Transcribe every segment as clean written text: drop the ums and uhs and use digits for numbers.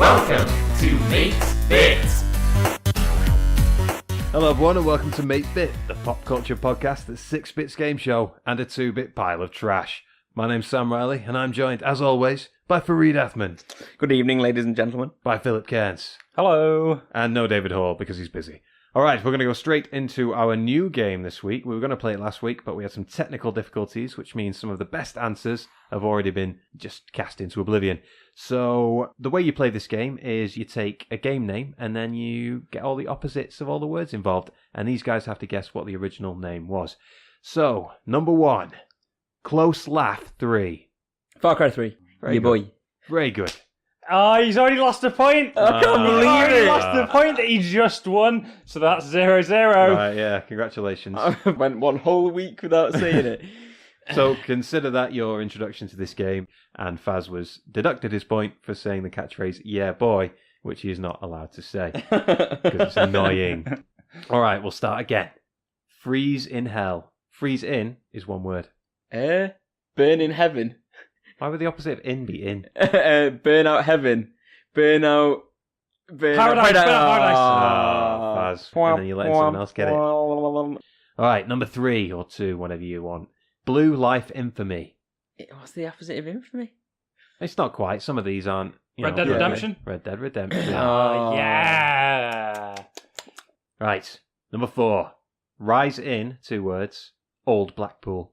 Welcome to M8-Bit. Hello everyone and welcome to M8-Bit, the pop culture podcast that's 6-bit's game show and a 2-bit pile of trash. My name's Sam Riley and I'm joined, as always, by Fareed Athman. Good evening, ladies and gentlemen. By Philip Cairns. Hello. And no David Hall because he's busy. Alright, we're going to go straight into our new game this week. We were going to play it last week, but we had some technical difficulties, which means some of the best answers have already been just cast into oblivion. So, the way you play this game is you take a game name, and then you get all the opposites of all the words involved, and these guys have to guess what the original name was. So, number 1, Close Laugh 3. Far Cry 3. Very Yeah, good. boy. Very good. Oh, he's already lost a point. I can't He's believe already it. lost the point that he just won. So that's 0-0. Right, yeah, congratulations. I went one whole week without saying it. So consider that your introduction to this game, and Faz was deducted his point for saying the catchphrase, yeah boy, which he is not allowed to say, because it's annoying. Alright, we'll start again. Freeze in hell. Freeze in is one word. Burn in heaven. Why would the opposite of in be in? Burn out heaven. Burn out... Paradise, burn out paradise. Oh, Faz. And then you let someone else get it. Alright, number 3 or 2, whatever you want. Blue Life Infamy. What's the opposite of infamy? It's not quite. Some of these aren't. Red Dead Redemption? Red Dead Redemption. Oh, yeah. Right, number 4. Rise in, 2 words. Old Blackpool.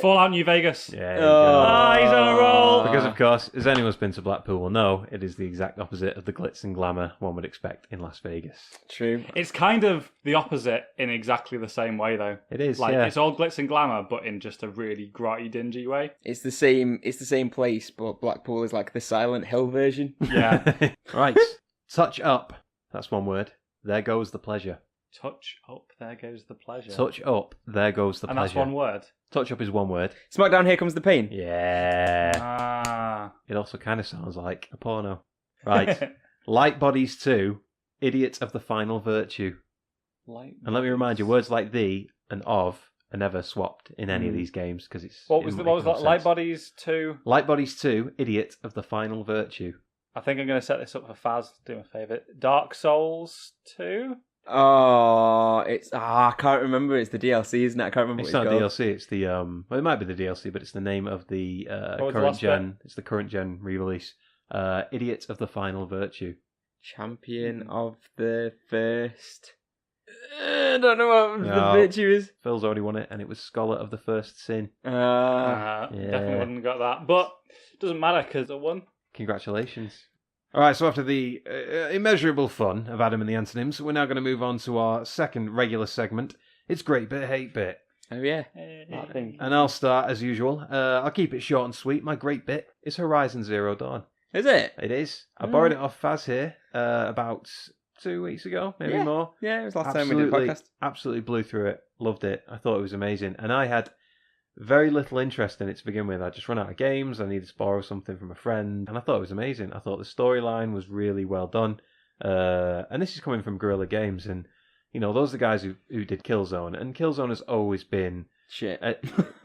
Fallout New Vegas. Yeah, there you go. He's on a roll. Because, of course, as anyone who's been to Blackpool will know, it is the exact opposite of the glitz and glamour one would expect in Las Vegas. True. It's kind of the opposite in exactly the same way, though. It is, Like, yeah. it's all glitz and glamour, but in just a really grotty, dingy way. It's the same place, but Blackpool is like the Silent Hill version. Yeah. Right, touch up. That's one word. There goes the pleasure. Touch up, there goes the pleasure. Touch up, there goes the and pleasure. that's one word. Touch up is one word. Smackdown, Here Comes the Pain. Yeah. Ah. It also kind of sounds like a porno. Right. Light Bodies 2, Idiot of the Final Virtue. And let me remind you, words like the and of are never swapped in any of these games because it's. What was that? Light Bodies 2? Light Bodies 2, Idiot of the Final Virtue. I think I'm going to set this up for Faz. Do me a favour. Dark Souls 2? Oh, I can't remember. It's the DLC, isn't it? I can't remember It's what not it's called. DLC. It's the well, it might be the DLC, but it's the name of the What was the current last gen. It's the current gen re-release. Idiot of the Final Virtue. Champion of the first... I don't know what No. the virtue is. Phil's already won it, and it was Scholar of the First Sin. Definitely wouldn't have got that. But it doesn't matter because I won. Congratulations. All right, so after the immeasurable fun of Adam and the Antonyms, we're now going to move on to our second regular segment. It's Great Bit, Hate Bit. Oh, yeah. I think. And I'll start as usual. I'll keep it short and sweet. My great bit is Horizon Zero Dawn. Is it? It is. I borrowed it off Faz here about 2 weeks ago, maybe Yeah. more. Yeah, it was last time we did a podcast. Absolutely blew through it. Loved it. I thought it was amazing. And I had very little interest in it to begin with. I just run out of games. I needed to borrow something from a friend. And I thought it was amazing. I thought the storyline was really well done. And this is coming from Guerrilla Games. And, you know, those are the guys who did Killzone. And Killzone has always been... Shit.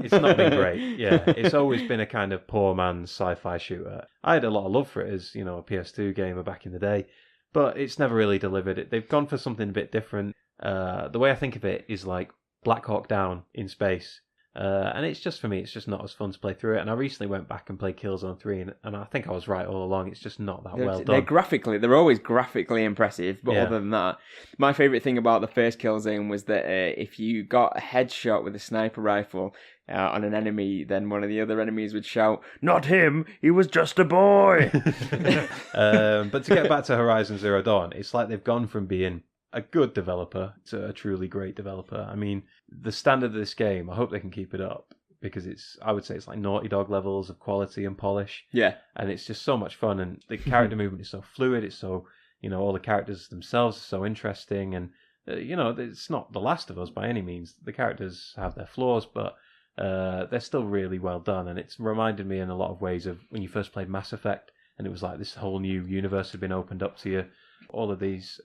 It's not been great. Yeah, it's always been a kind of poor man's sci-fi shooter. I had a lot of love for it as, you know, a PS2 gamer back in the day. But it's never really delivered it. They've gone for something a bit different. The way I think of it is like Black Hawk Down in space. And it's just, for me, it's just not as fun to play through it. And I recently went back and played Killzone 3, and I think I was right all along. It's just not that well done. They're always graphically impressive, but Yeah. other than that, my favourite thing about the first Killzone was that if you got a headshot with a sniper rifle on an enemy, then one of the other enemies would shout, "Not him, he was just a boy!" But to get back to Horizon Zero Dawn, it's like they've gone from being a good developer to a truly great developer. I mean, the standard of this game, I hope they can keep it up, because I would say it's like Naughty Dog levels of quality and polish. Yeah. And it's just so much fun, and the character movement is so fluid, it's so, you know, all the characters themselves are so interesting, and, you know, it's not The Last of Us by any means. The characters have their flaws, but they're still really well done, and it's reminded me in a lot of ways of when you first played Mass Effect, and it was like this whole new universe had been opened up to you. All of these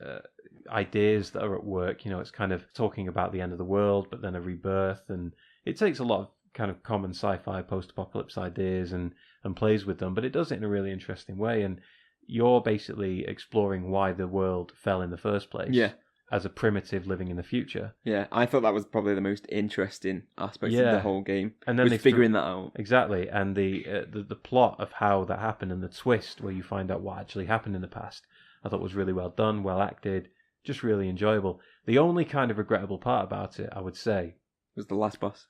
ideas that are at work, you know, it's kind of talking about the end of the world, but then a rebirth, and it takes a lot of kind of common sci-fi post-apocalypse ideas and plays with them, but it does it in a really interesting way. And you're basically exploring why the world fell in the first place. Yeah. As a primitive living in the future. Yeah, I thought that was probably the most interesting aspect of the whole game. And then was figuring that out. Exactly, and the plot of how that happened and the twist where you find out what actually happened in the past, I thought was really well done, well acted, just really enjoyable. The only kind of regrettable part about it, I would say, was the last boss.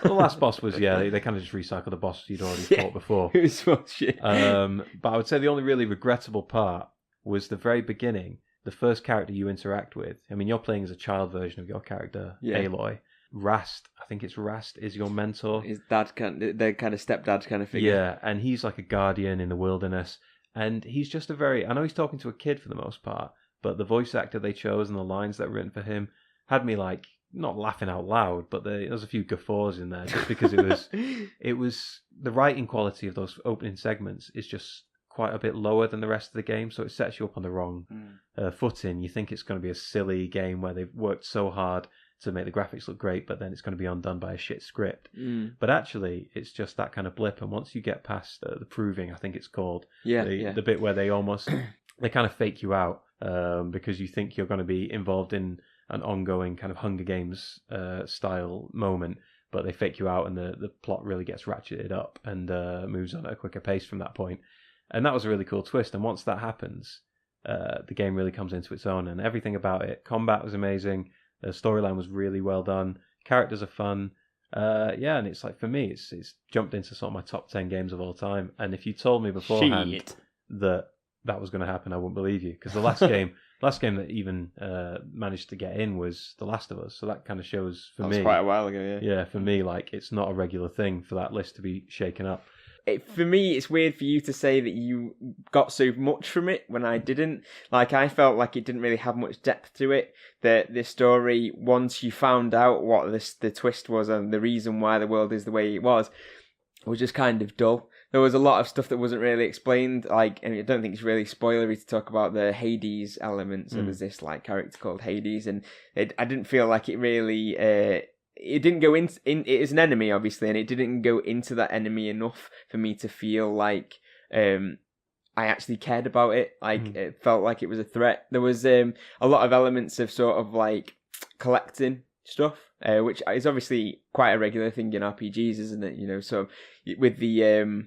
The last boss was, they kind of just recycled the boss you'd already fought before. It was so shit. But I would say the only really regrettable part was the very beginning. The first character you interact with, I mean, you're playing as a child version of your character, Aloy. Rast, I think it's Rast, is your mentor. His dad, their kind of stepdad kind of figure. Yeah, and he's like a guardian in the wilderness. And he's just I know he's talking to a kid for the most part, but the voice actor they chose and the lines that were written for him had me like, not laughing out loud, but there's a few guffaws in there just because it was the writing quality of those opening segments is just quite a bit lower than the rest of the game, so it sets you up on the wrong footing. You think it's going to be a silly game where they've worked so hard to make the graphics look great, but then it's going to be undone by a shit script. But actually, it's just that kind of blip, and once you get past the proving, I think it's called, the bit where they kind of fake you out because you think you're going to be involved in an ongoing kind of Hunger Games style moment, but they fake you out and the plot really gets ratcheted up and moves on at a quicker pace from that point. And that was a really cool twist. And once that happens, the game really comes into its own. And everything about it, combat was amazing. The storyline was really well done. Characters are fun. And it's like, for me, it's jumped into sort of my top 10 games of all time. And if you told me beforehand that was going to happen, I wouldn't believe you. Because the last game that even managed to get in was The Last of Us. So that kind of shows for me. That was quite a while ago, yeah. Yeah, for me, like, it's not a regular thing for that list to be shaken up. For me, it's weird for you to say that you got so much from it when I didn't. Like, I felt like it didn't really have much depth to it. That the story, once you found out what the twist was and the reason why the world is the way it was just kind of dull. There was a lot of stuff that wasn't really explained. Like, and I don't think it's really spoilery to talk about the Hades element. So there's this like character called Hades, and I didn't feel like it really. It didn't go in. It is an enemy, obviously, and it didn't go into that enemy enough for me to feel like I actually cared about it. Like, it felt like it was a threat. There was a lot of elements of sort of like collecting stuff, which is obviously quite a regular thing in RPGs, isn't it? You know, so with the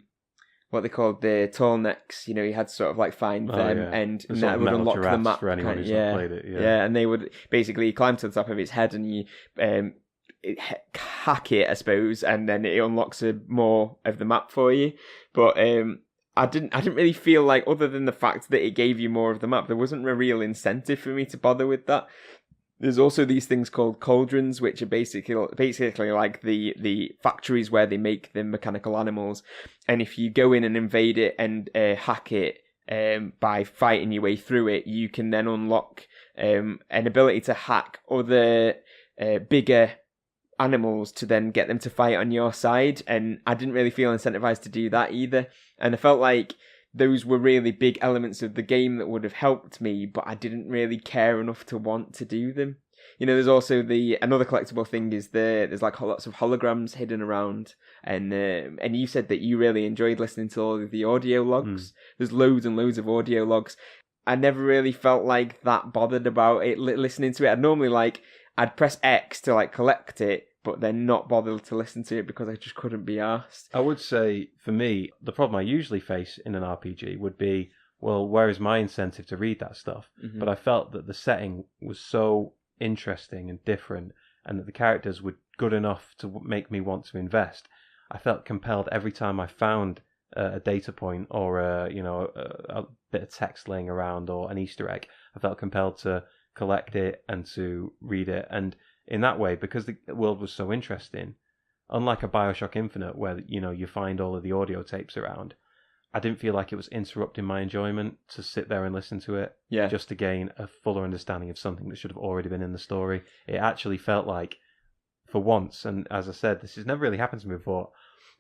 what they called the tall necks, you know, you had to sort of like find them and that would unlock the map. For anyone who's not played it, and they would basically climb to the top of its head and you hack it, I suppose, and then it unlocks more of the map for you. But I didn't really feel like, other than the fact that it gave you more of the map, there wasn't a real incentive for me to bother with that. There's also these things called cauldrons, which are basically like the factories where they make the mechanical animals. And if you go in and invade it and hack it by fighting your way through it, you can then unlock an ability to hack other bigger animals to then get them to fight on your side. And I didn't really feel incentivized to do that either. And I felt like those were really big elements of the game that would have helped me, but I didn't really care enough to want to do them. You know, there's also another collectible thing is there's like lots of holograms hidden around, and you said that you really enjoyed listening to all of the audio logs. There's loads and loads of audio logs. I never really felt like that bothered about it listening to it. I'd press X to like collect it, but then not bother to listen to it because I just couldn't be arsed. I would say, for me, the problem I usually face in an RPG would be, well, where is my incentive to read that stuff? Mm-hmm. But I felt that the setting was so interesting and different, and that the characters were good enough to make me want to invest. I felt compelled every time I found a data point or a bit of text laying around or an Easter egg. I felt compelled to collect it and to read it, and in that way, because the world was so interesting, unlike a BioShock Infinite where you find all of the audio tapes around, I didn't feel like it was interrupting my enjoyment to sit there and listen to it just to gain a fuller understanding of something that should have already been in the story. It actually felt like, for once, and as I said, this has never really happened to me before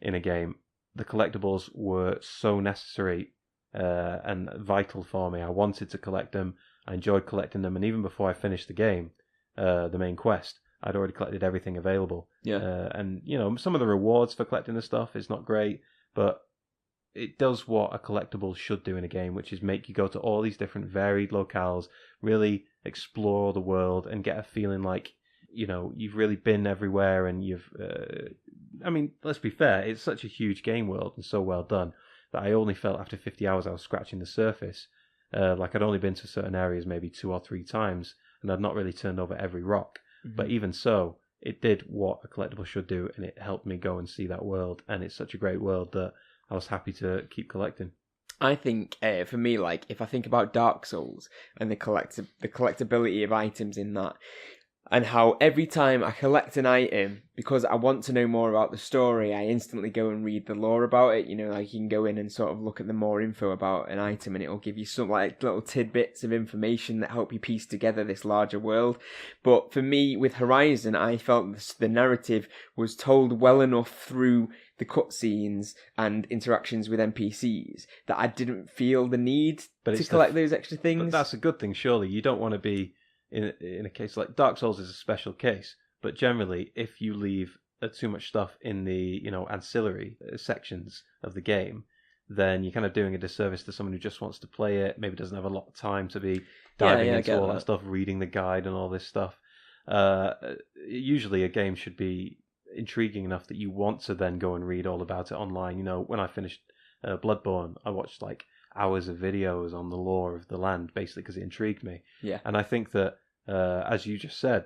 in a game, the collectibles were so necessary and vital for me. I wanted to collect them. I enjoyed collecting them, and even before I finished the game, the main quest, I'd already collected everything available. Yeah. And, you know, some of the rewards for collecting the stuff is not great, but it does what a collectible should do in a game, which is make you go to all these different varied locales, really explore the world and get a feeling like, you know, you've really been everywhere and you've... I mean, let's be fair, it's such a huge game world and so well done that I only felt after 50 hours I was scratching the surface. Like I'd only been to certain areas maybe 2 or 3 times, and I'd not really turned over every rock. Mm-hmm. But even so, it did what a collectible should do, and it helped me go and see that world. And it's such a great world that I was happy to keep collecting. I think for me, like if I think about Dark Souls and the collectability of items in that, and how every time I collect an item, because I want to know more about the story, I instantly go and read the lore about it. You know, like you can go in and sort of look at the more info about an item and it'll give you some like little tidbits of information that help you piece together this larger world. But for me, with Horizon, I felt the narrative was told well enough through the cutscenes and interactions with NPCs that I didn't feel the need to collect those extra things. But that's a good thing, surely. You don't want to be... In a case like Dark Souls is a special case, but generally, if you leave too much stuff in the, you know, ancillary sections of the game, then you're kind of doing a disservice to someone who just wants to play it, maybe doesn't have a lot of time to be diving into all that stuff, reading the guide and all this stuff. Usually a game should be intriguing enough that you want to then go and read all about it online. You know, when I finished Bloodborne, I watched like hours of videos on the lore of the land, basically because it intrigued me. Yeah. And I think that, as you just said,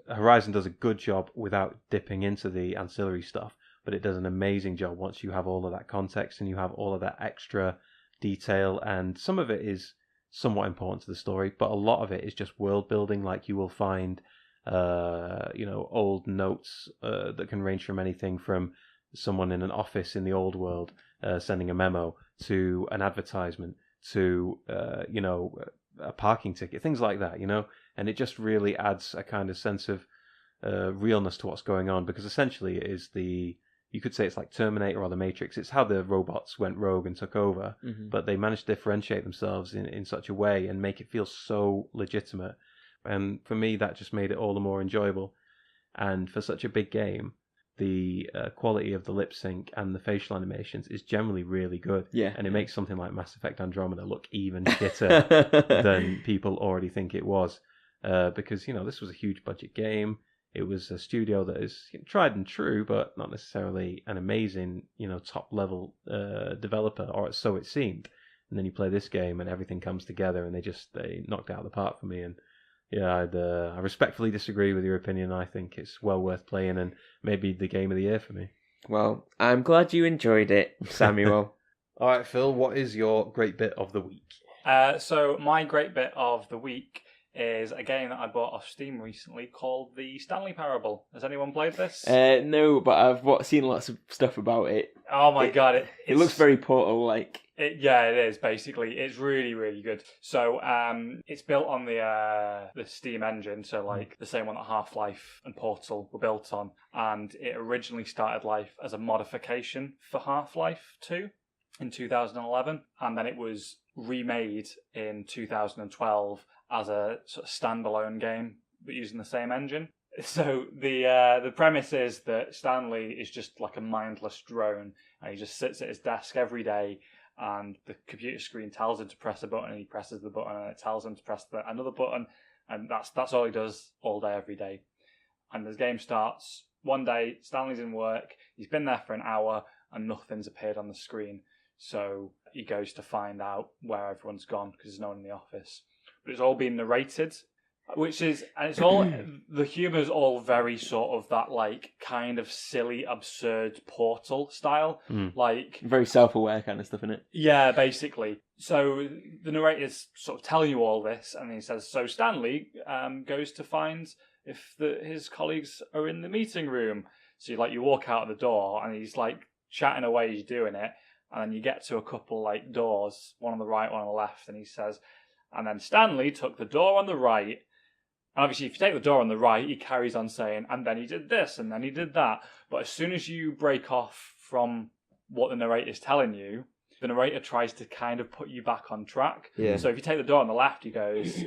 Horizon does a good job without dipping into the ancillary stuff, but it does an amazing job once you have all of that context and you have all of that extra detail, and some of it is somewhat important to the story, but a lot of it is just world building. Like you will find, you know, old notes that can range from anything from someone in an office in the old world sending a memo to an advertisement to, you know, a parking ticket, things like that, you know, and it just really adds a kind of sense of realness to what's going on, because essentially it is you could say it's like Terminator or the Matrix. It's how the robots went rogue and took over, but they managed to differentiate themselves in such a way and make it feel so legitimate. And for me, that just made it all the more enjoyable. And for such a big game, the quality of the lip sync and the facial animations is generally really good. Yeah. And it makes something like Mass Effect Andromeda look even shitter than people already think it was. Because, you know, this was a huge budget game. It was a studio that is tried and true, but not necessarily an amazing, you know, top level developer, or so it seemed. And then you play this game and everything comes together, and they knocked it out of the park for me. And yeah, I respectfully disagree with your opinion. I think it's well worth playing and maybe the game of the year for me. Well, I'm glad you enjoyed it, Samuel. All right, Phil, what is your great bit of the week? So my great bit of the week is a game that I bought off Steam recently called the Stanley Parable. Has anyone played this? No, but I've seen lots of stuff about it. Oh my god. It looks very Portal-like. Yeah, it is, basically. It's really, really good. So, it's built on the Steam engine, so like the same one that Half-Life and Portal were built on. And it originally started life as a modification for Half-Life 2 in 2011. And then it was remade in 2012 as a sort of standalone game, but using the same engine. So the premise is that Stanley is just like a mindless drone, and he just sits at his desk every day, and the computer screen tells him to press a button, and he presses the button, and it tells him to press another button, and that's all he does all day, every day. And the game starts one day. Stanley's in work. He's been there for an hour, and nothing's appeared on the screen. So he goes to find out where everyone's gone because there's no one in the office. But it's all been narrated, and it's all, the humour's all very sort of that like kind of silly, absurd Portal style. Like very self-aware kind of stuff, isn't it? Yeah, basically. So the narrator's sort of telling you all this, and he says, so Stanley goes to find if his colleagues are in the meeting room. So you walk out of the door, and he's like chatting away as you're doing it, and then you get to a couple like doors, one on the right, one on the left, and he says, and then Stanley took the door on the right. And obviously, if you take the door on the right, he carries on saying, and then he did this, and then he did that. But as soon as you break off from what the narrator is telling you, the narrator tries to kind of put you back on track. Yeah. So if you take the door on the left, he goes,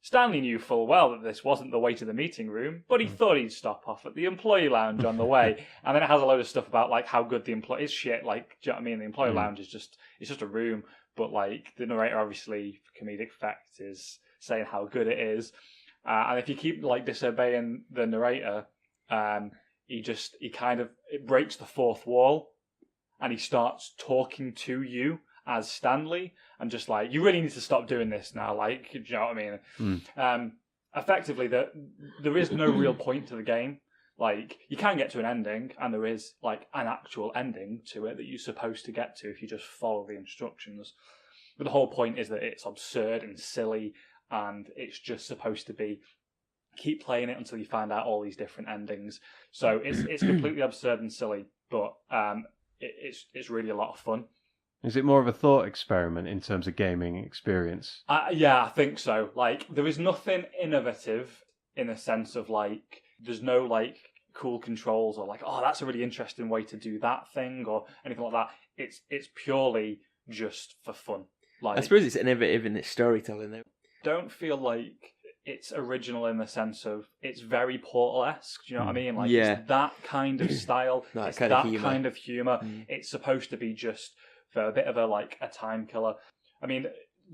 Stanley knew full well that this wasn't the way to the meeting room, but he thought he'd stop off at the employee lounge on the way. And then it has a load of stuff about like how good the employee is. Shit, like, do you know what I mean? The employee lounge is just a room, but like the narrator, obviously for comedic effect, is saying how good it is. And if you keep like disobeying the narrator, it breaks the fourth wall, and he starts talking to you as Stanley, and just like, you really need to stop doing this now. Like, do you know what I mean? Effectively, there is no real point to the game. Like, you can get to an ending, and there is like an actual ending to it that you're supposed to get to if you just follow the instructions. But the whole point is that it's absurd and silly, and it's just supposed to be keep playing it until you find out all these different endings. So it's completely absurd and silly, but it's really a lot of fun. Is it more of a thought experiment in terms of gaming experience? Yeah, I think so. Like, there is nothing innovative in the sense of like, there's no like cool controls or like, oh, that's a really interesting way to do that thing or anything like that. It's purely just for fun. Like, I suppose it's innovative in its storytelling though. Don't feel like it's original in the sense of it's very Portal-esque. Do you know what I mean? Like, yeah. It's that kind of style. It's that kind of humour. It's supposed to be just for a bit of a time killer. I mean,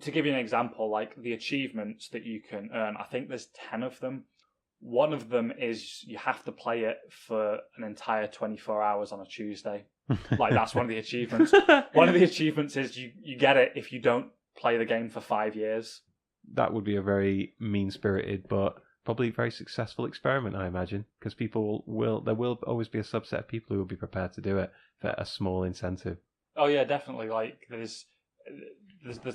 to give you an example, like the achievements that you can earn, I think there's 10 of them. One of them is you have to play it for an entire 24 hours on a Tuesday. Like, that's one of the achievements. One of the achievements is you get it if you don't play the game for 5 years. That would be a very mean-spirited but probably very successful experiment, I imagine, because there will always be a subset of people who will be prepared to do it for a small incentive. Oh yeah, definitely. Like, there's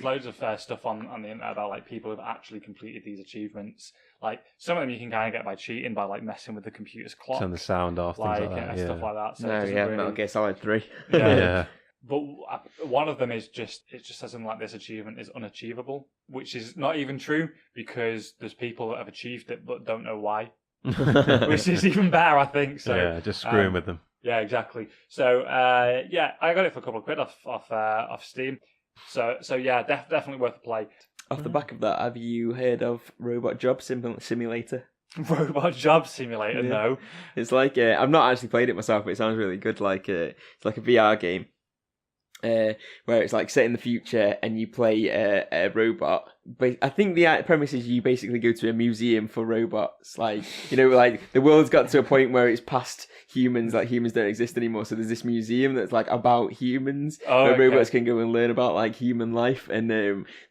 loads of stuff on the internet about like people who've actually completed these achievements. Like, some of them you can kind of get by cheating, by like messing with the computer's clock, turn the sound off, things like that, stuff like that. So Metal Gear Solid 3. Yeah. But one of them is it just says something like, this achievement is unachievable, which is not even true, because there's people that have achieved it but don't know why, which is even better, I think. So yeah, just screwing with them. Yeah, exactly. So I got it for a couple of quid off Steam. So yeah, definitely worth a play. Off the back of that, have you heard of Robot Job Simulator? Robot Job Simulator? Yeah. No. It's like I've not actually played it myself, but it sounds really good. Like it's like a VR game. Where it's like set in the future and you play a robot. But I think the premise is you basically go to a museum for robots. Like, you know, like the world's got to a point where it's past humans, like humans don't exist anymore. So there's this museum that's like about humans, where robots can go and learn about like human life. And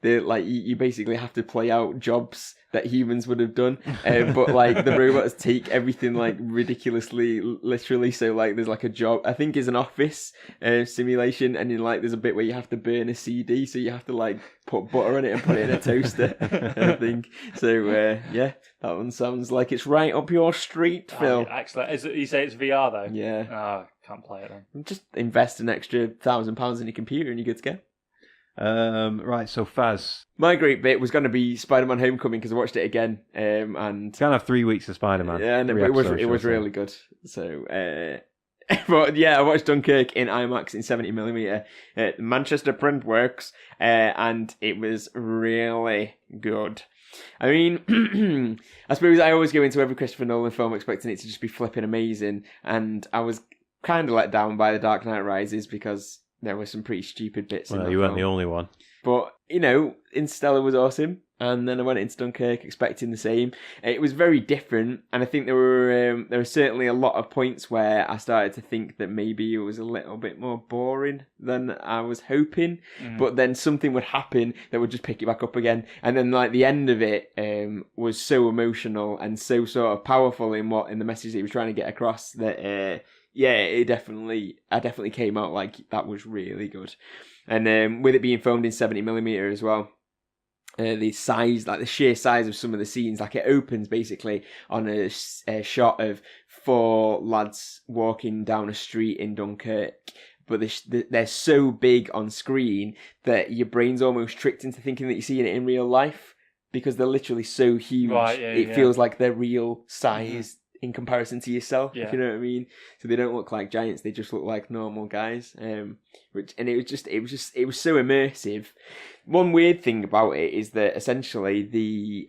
they're like, you basically have to play out jobs that humans would have done, but like the robots take everything like ridiculously literally. So like there's like a job, I think is an office simulation, and like there's a bit where you have to burn a CD, so you have to like put butter on it and put it in a toaster. I think so. Yeah, that one sounds like it's right up your street, Phil. Excellent. You say it's VR though? Yeah. Oh, can't play it then. Just invest an extra £1,000 in your computer and you're good to go. Right, so Faz. My great bit was going to be Spider-Man Homecoming because I watched it again, and Can't have 3 weeks of Spider-Man. yeah, no, but it was really good. So, but yeah, I watched Dunkirk in IMAX in 70mm. Manchester Print Works, and it was really good. I mean, I suppose I always go into every Christopher Nolan film expecting it to just be flipping amazing, and I was kind of let down by The Dark Knight Rises because there were some pretty stupid bits in that you weren't film. the only one. But, you know, Interstellar was awesome. And then I went into Dunkirk expecting the same. It was very different. And I think there were certainly a lot of points where I started to think that maybe it was a little bit more boring than I was hoping. But then something would happen that would just pick it back up again. And then like the end of it was so emotional and so sort of powerful in the message that he was trying to get across that... I definitely came out like that was really good. And with it being filmed in 70mm as well, the size, like the sheer size of some of the scenes, like it opens basically on a shot of 4 lads walking down a street in Dunkirk, but they're so big on screen that your brain's almost tricked into thinking that you're seeing it in real life because they're literally so huge. Right, it feels like they're real size in comparison to yourself, Yeah. if you know what I mean. So they don't look like giants; they just look like normal guys. It was so immersive. One weird thing about it is that essentially the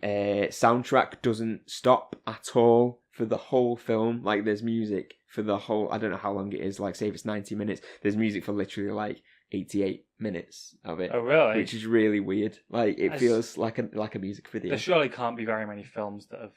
soundtrack doesn't stop at all for the whole film. Like there's music for the whole. I don't know how long it is. Like say if it's 90 minutes, there's music for literally like 88 minutes of it. Oh, really? Which is really weird. Like it feels like a music video. There surely can't be very many films that have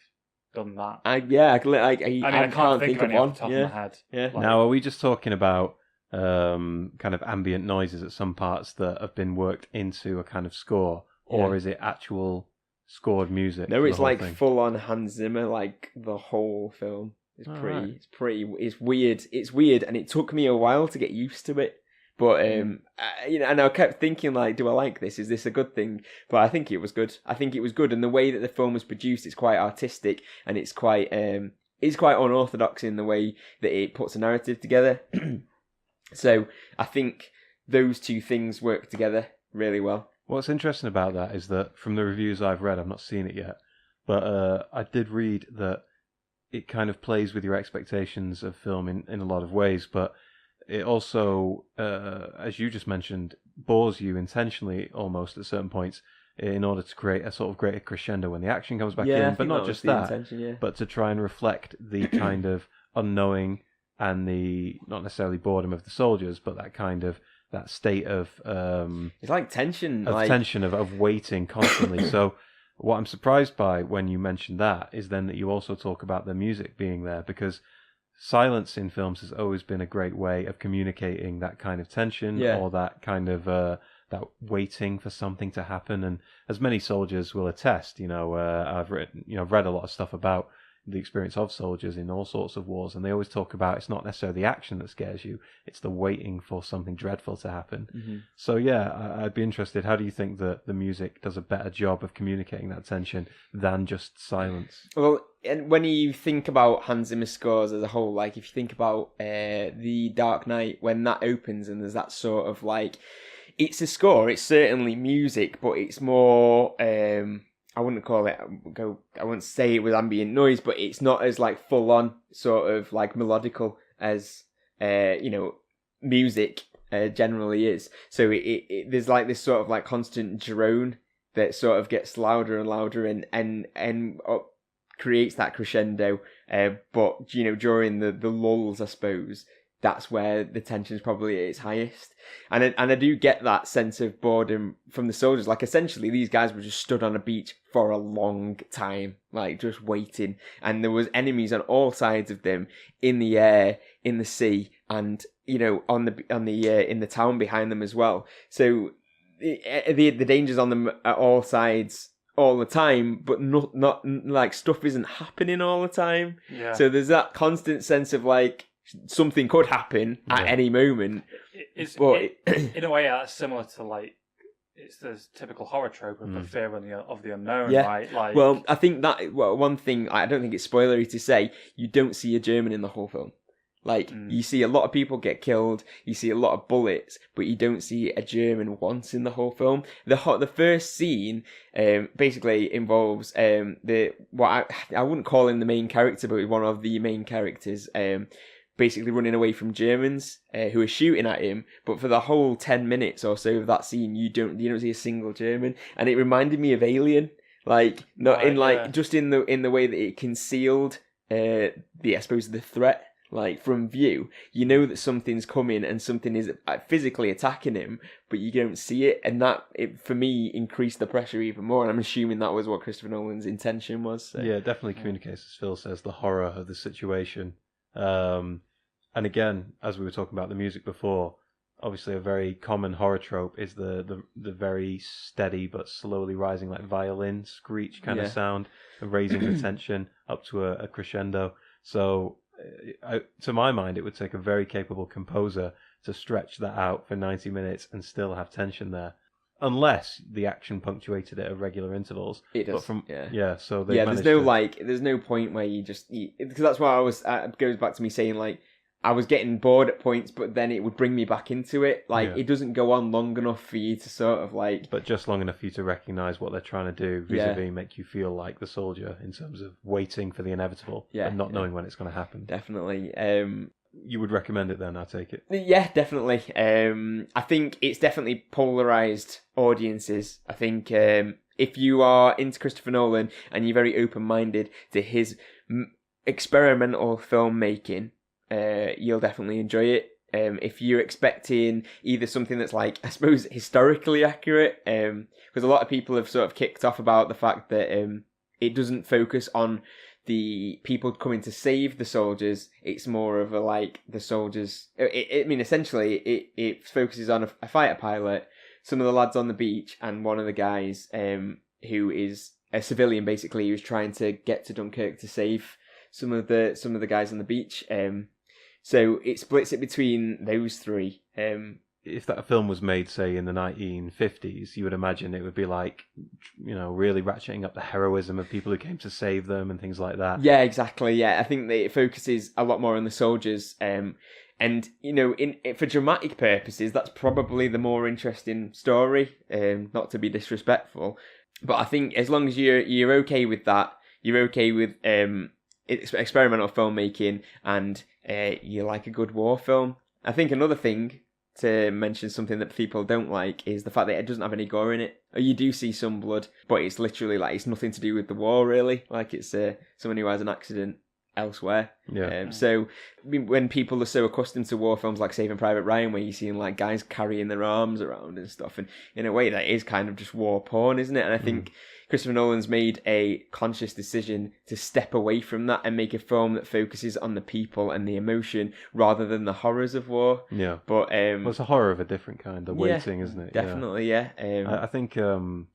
done that. I can't think of any one. off the top of my head. Yeah. Like, Now, are we just talking about kind of ambient noises at some parts that have been worked into a kind of score, or is it actual scored music? No, for it's the whole like thing? full on Hans Zimmer, like the whole film. It's Oh, pretty. right. It's weird. It's weird, and it took me a while to get used to it. But and I kept thinking, like, do I like this? Is this a good thing? But I think it was good. And the way that the film was produced, it's quite artistic, and it's quite unorthodox in the way that it puts a narrative together. So I think those two things work together really well. What's interesting about that is that from the reviews I've read, I've not seen it yet, but I did read that it kind of plays with your expectations of film in a lot of ways, but it also, as you just mentioned, bores you intentionally almost at certain points in order to create a sort of greater crescendo when the action comes back in, but not just that, but to try and reflect the kind of unknowing and the, not necessarily boredom of the soldiers, but that state of it's like tension, of waiting constantly. So what I'm surprised by when you mentioned that is then that you also talk about the music being there, because silence in films has always been a great way of communicating that kind of tension or that kind of that waiting for something to happen. And as many soldiers will attest, I've read a lot of stuff about the experience of soldiers in all sorts of wars, and they always talk about it's not necessarily the action that scares you, it's the waiting for something dreadful to happen. Mm-hmm. So yeah, I'd be interested, how do you think that the music does a better job of communicating that tension than just silence? Well, and when you think about Hans Zimmer scores as a whole, like if you think about The Dark Knight, when that opens and there's that sort of like, it's a score, it's certainly music, but it's more I wouldn't say it was ambient noise, but it's not as like full on sort of like melodical as music generally is. So it there's like this sort of like constant drone that sort of gets louder and louder and creates that crescendo. But during the lulls, I suppose that's where the tension is probably at its highest. And I do get that sense of boredom from the soldiers. Like, essentially, these guys were just stood on a beach for a long time, like, just waiting. And there was enemies on all sides of them, in the air, in the sea, and, in the town behind them as well. So, the dangers on them at all sides all the time, but not like, stuff isn't happening all the time. Yeah. So there's that constant sense of, like, something could happen at any moment. In a way, that's similar to like it's the typical horror trope of the fear of the unknown, right? Like, well, I think that one thing, I don't think it's spoilery to say, you don't see a German in the whole film. Like, you see a lot of people get killed, you see a lot of bullets, but you don't see a German once in the whole film. The first scene basically involves I wouldn't call him the main character, but one of the main characters. Basically running away from Germans who are shooting at him, but for the whole 10 minutes or so of that scene, you don't see a single German, and it reminded me of Alien, like just in the way that it concealed I suppose the threat, like from view. You know that something's coming and something is physically attacking him, but you don't see it, and that for me increased the pressure even more. And I'm assuming that was what Christopher Nolan's intention was. So. Yeah, it definitely communicates, as Phil says, the horror of the situation. And again, as we were talking about the music before, obviously a very common horror trope is the very steady but slowly rising like violin screech kind of sound, and raising the tension up to a crescendo. So to my mind, it would take a very capable composer to stretch that out for 90 minutes and still have tension there. Unless the action punctuated it at regular intervals. It does. But so there's no point where you just because that's why it goes back to me saying, like, I was getting bored at points, but then it would bring me back into it. Like, Yeah. it doesn't go on long enough for you to sort of like... But just long enough for you to recognise what they're trying to do, vis-a-vis make you feel like the soldier in terms of waiting for the inevitable and not knowing when it's going to happen. Definitely. You would recommend it then, I take it? Yeah, definitely. I think it's definitely polarised audiences. I think if you are into Christopher Nolan and you're very open-minded to his experimental filmmaking, you'll definitely enjoy it. If you're expecting either something that's like, I suppose, historically accurate, because a lot of people have sort of kicked off about the fact that it doesn't focus on the people coming to save the soldiers. It's more of a like the soldiers. Essentially, it focuses on a fighter pilot, some of the lads on the beach, and one of the guys who is a civilian, basically, who's trying to get to Dunkirk to save some of the guys on the beach. So it splits it between those three. If that film was made, say, in the 1950s, you would imagine it would be like, really ratcheting up the heroism of people who came to save them and things like that. Yeah, exactly. Yeah, I think that it focuses a lot more on the soldiers. And for dramatic purposes, that's probably the more interesting story. Not to be disrespectful, but I think as long as you're okay with that, you're okay with experimental filmmaking, and you like a good war film. I think another thing to mention, something that people don't like, is the fact that it doesn't have any gore in it. You do see some blood, but it's literally like it's nothing to do with the war, really. Like it's someone who has an accident elsewhere. Yeah. So when people are so accustomed to war films like Saving Private Ryan, where you're seeing like guys carrying their arms around and stuff, and in a way that is kind of just war porn, isn't it? And I think Christopher Nolan's made a conscious decision to step away from that and make a film that focuses on the people and the emotion rather than the horrors of war. Yeah. But well, it's a horror of a different kind, the waiting, isn't it? Definitely, yeah. I think to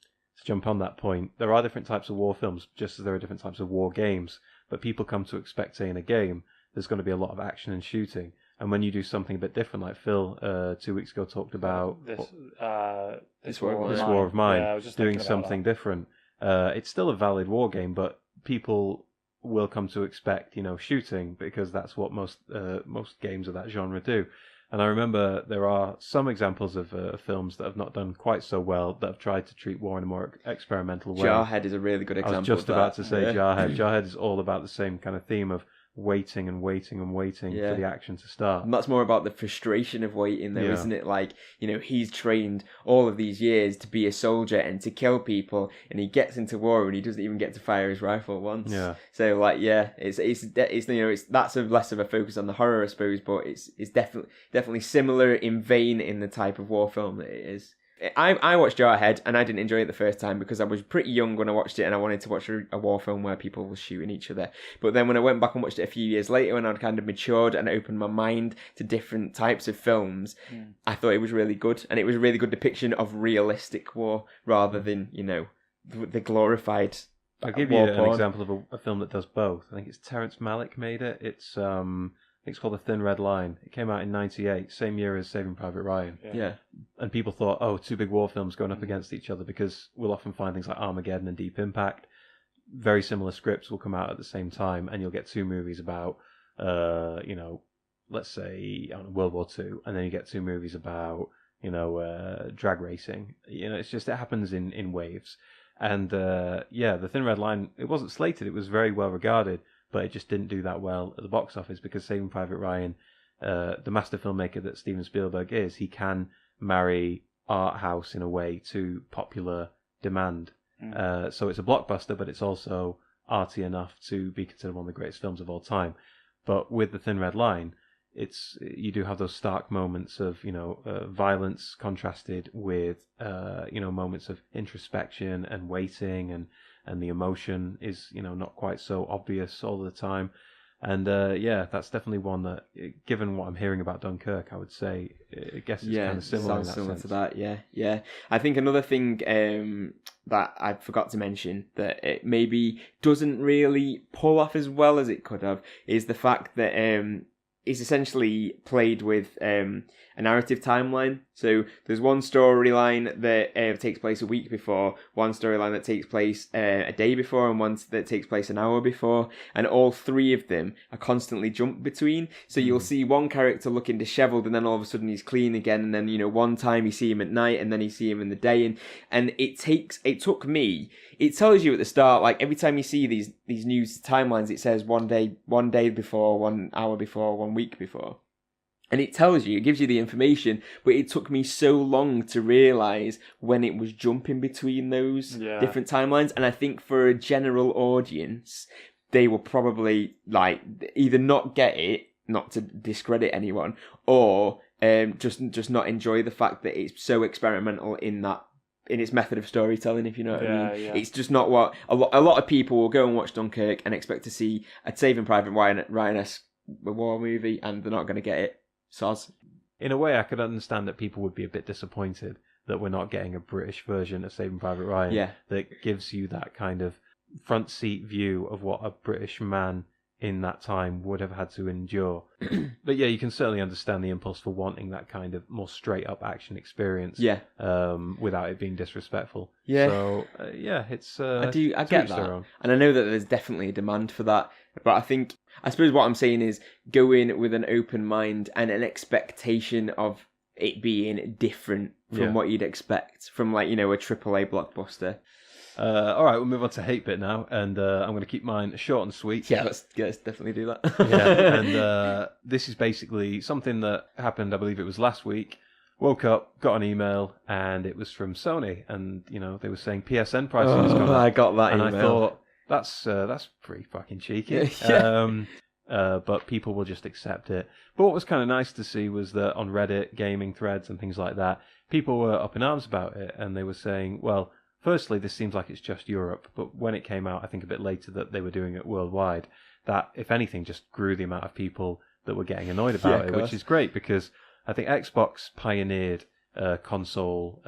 jump on that point, there are different types of war films, just as there are different types of war games. But people come to expect, say, in a game, there's going to be a lot of action and shooting. And when you do something a bit different, like Phil 2 weeks ago talked about this war of mine, I was just doing thinking about something different. It's still a valid war game, but people will come to expect, shooting, because that's what most games of that genre do. And I remember there are some examples of films that have not done quite so well, that have tried to treat war in a more experimental way. Jarhead is a really good example. I was just about to say Jarhead. Yeah. Jarhead is all about the same kind of theme of waiting and waiting and waiting for the action to start. And that's more about the frustration of waiting, though, isn't it? Like, he's trained all of these years to be a soldier and to kill people, and he gets into war and he doesn't even get to fire his rifle once. Yeah. So, like, it's that's less of a focus on the horror, I suppose, but it's definitely similar in vein in the type of war film that it is. I watched Jarhead, and I didn't enjoy it the first time because I was pretty young when I watched it, and I wanted to watch a war film where people were shooting each other. But then when I went back and watched it a few years later, when I'd kind of matured and opened my mind to different types of films, I thought it was really good, and it was a really good depiction of realistic war rather than, the glorified I'll give you an example of a film that does both. I think it's Terrence Malick made it. It's called The Thin Red Line. It came out in '98, same year as Saving Private Ryan. Yeah. And people thought, two big war films going up against each other, because we'll often find things like Armageddon and Deep Impact. Very similar scripts will come out at the same time, and you'll get two movies about, let's say, World War II, and then you get two movies about, drag racing. It happens in waves. And, The Thin Red Line, it wasn't slated, it was very well regarded, but it just didn't do that well at the box office, because Saving Private Ryan, the master filmmaker that Steven Spielberg is, he can marry art house in a way to popular demand. So it's a blockbuster, but it's also arty enough to be considered one of the greatest films of all time. But with The Thin Red Line, you do have those stark moments of violence contrasted with moments of introspection and waiting, and the emotion is not quite so obvious all the time. And that's definitely one that, given what I'm hearing about Dunkirk, I would say I guess it's kind of similar. Sounds similar to that. Yeah. I think another thing that I forgot to mention that it maybe doesn't really pull off as well as it could have is the fact that is essentially played with a narrative timeline. So there's one storyline that takes place a week before, one storyline that takes place a day before, and one that takes place an hour before. And all three of them are constantly jumped between. So you'll see one character looking dishevelled, and then all of a sudden he's clean again. And then, you know, one time you see him at night, and then you see him in the day. And it took me... It tells you at the start, like every time you see these new timelines, it says one day before, 1 hour before, 1 week before. And it tells you, it gives you the information, but it took me so long to realise when it was jumping between those different timelines. And I think for a general audience, they will probably like either not get it, not to discredit anyone, or just not enjoy the fact that it's so experimental in its method of storytelling, if you know what I mean. Yeah. It's just not what... A lot of people will go and watch Dunkirk and expect to see a Saving Private Ryan-esque war movie, and they're not going to get it. Soz. In a way, I could understand that people would be a bit disappointed that we're not getting a British version of Saving Private Ryan that gives you that kind of front seat view of what a British man in that time would have had to endure. But yeah, you can certainly understand the impulse for wanting that kind of more straight up action experience. Yeah. Without it being disrespectful. Yeah. So it's I get that, and I know that there's definitely a demand for that. But I suppose what I'm saying is go in with an open mind and an expectation of it being different from what you'd expect from, like, you know, a AAA blockbuster. All right, we'll move on to 8-Bit now, and I'm going to keep mine short and sweet. Yeah, let's definitely do that. And this is basically something that happened, I believe it was last week. Woke up, got an email, and it was from Sony, and, you know, they were saying PSN pricing is coming. I got that email. And I thought, that's pretty fucking cheeky. But people will just accept it. But what was kind of nice to see was that on Reddit, gaming threads and things like that, people were up in arms about it, and they were saying, well, firstly, this seems like it's just Europe, but when it came out, I think a bit later, that they were doing it worldwide, that, if anything, just grew the amount of people that were getting annoyed about it, which is great, because I think Xbox pioneered console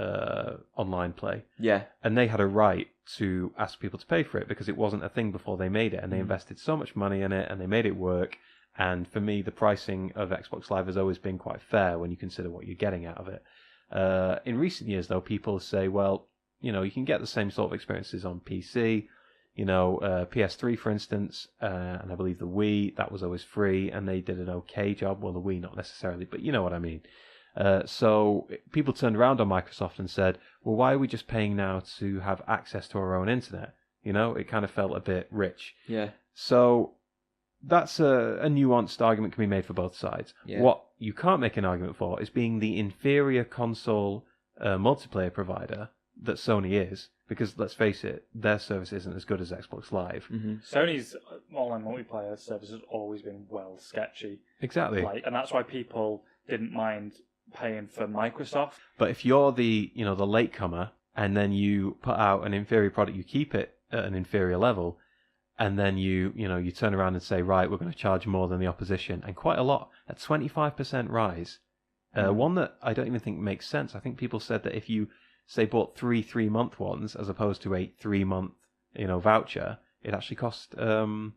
online play. Yeah. And they had a right to ask people to pay for it, because it wasn't a thing before they made it, and they invested so much money in it, and they made it work. And for me, the pricing of Xbox Live has always been quite fair when you consider what you're getting out of it. In recent years, though, people say, well, you know, you can get the same sort of experiences on PC. You know, PS3, for instance, and I believe the Wii, that was always free, and they did an okay job. Well, the Wii not necessarily, but you know what I mean. So people turned around on Microsoft and said, well, why are we just paying now to have access to our own internet? You know, it kind of felt a bit rich. Yeah. So that's a nuanced argument can be made for both sides. Yeah. What you can't make an argument for is being the inferior console multiplayer provider that Sony is, because let's face it, their service isn't as good as Xbox Live. Mm-hmm. Sony's online multiplayer service has always been well sketchy. Exactly. And that's why people didn't mind paying for Microsoft. But if you're the latecomer, and then you put out an inferior product, you keep it at an inferior level, and then you turn around and say, right, we're going to charge more than the opposition, and quite a lot, at 25% rise. One that I don't even think makes sense. I think people said that if you say bought 3-month ones as opposed to a 3-month voucher, it actually cost less,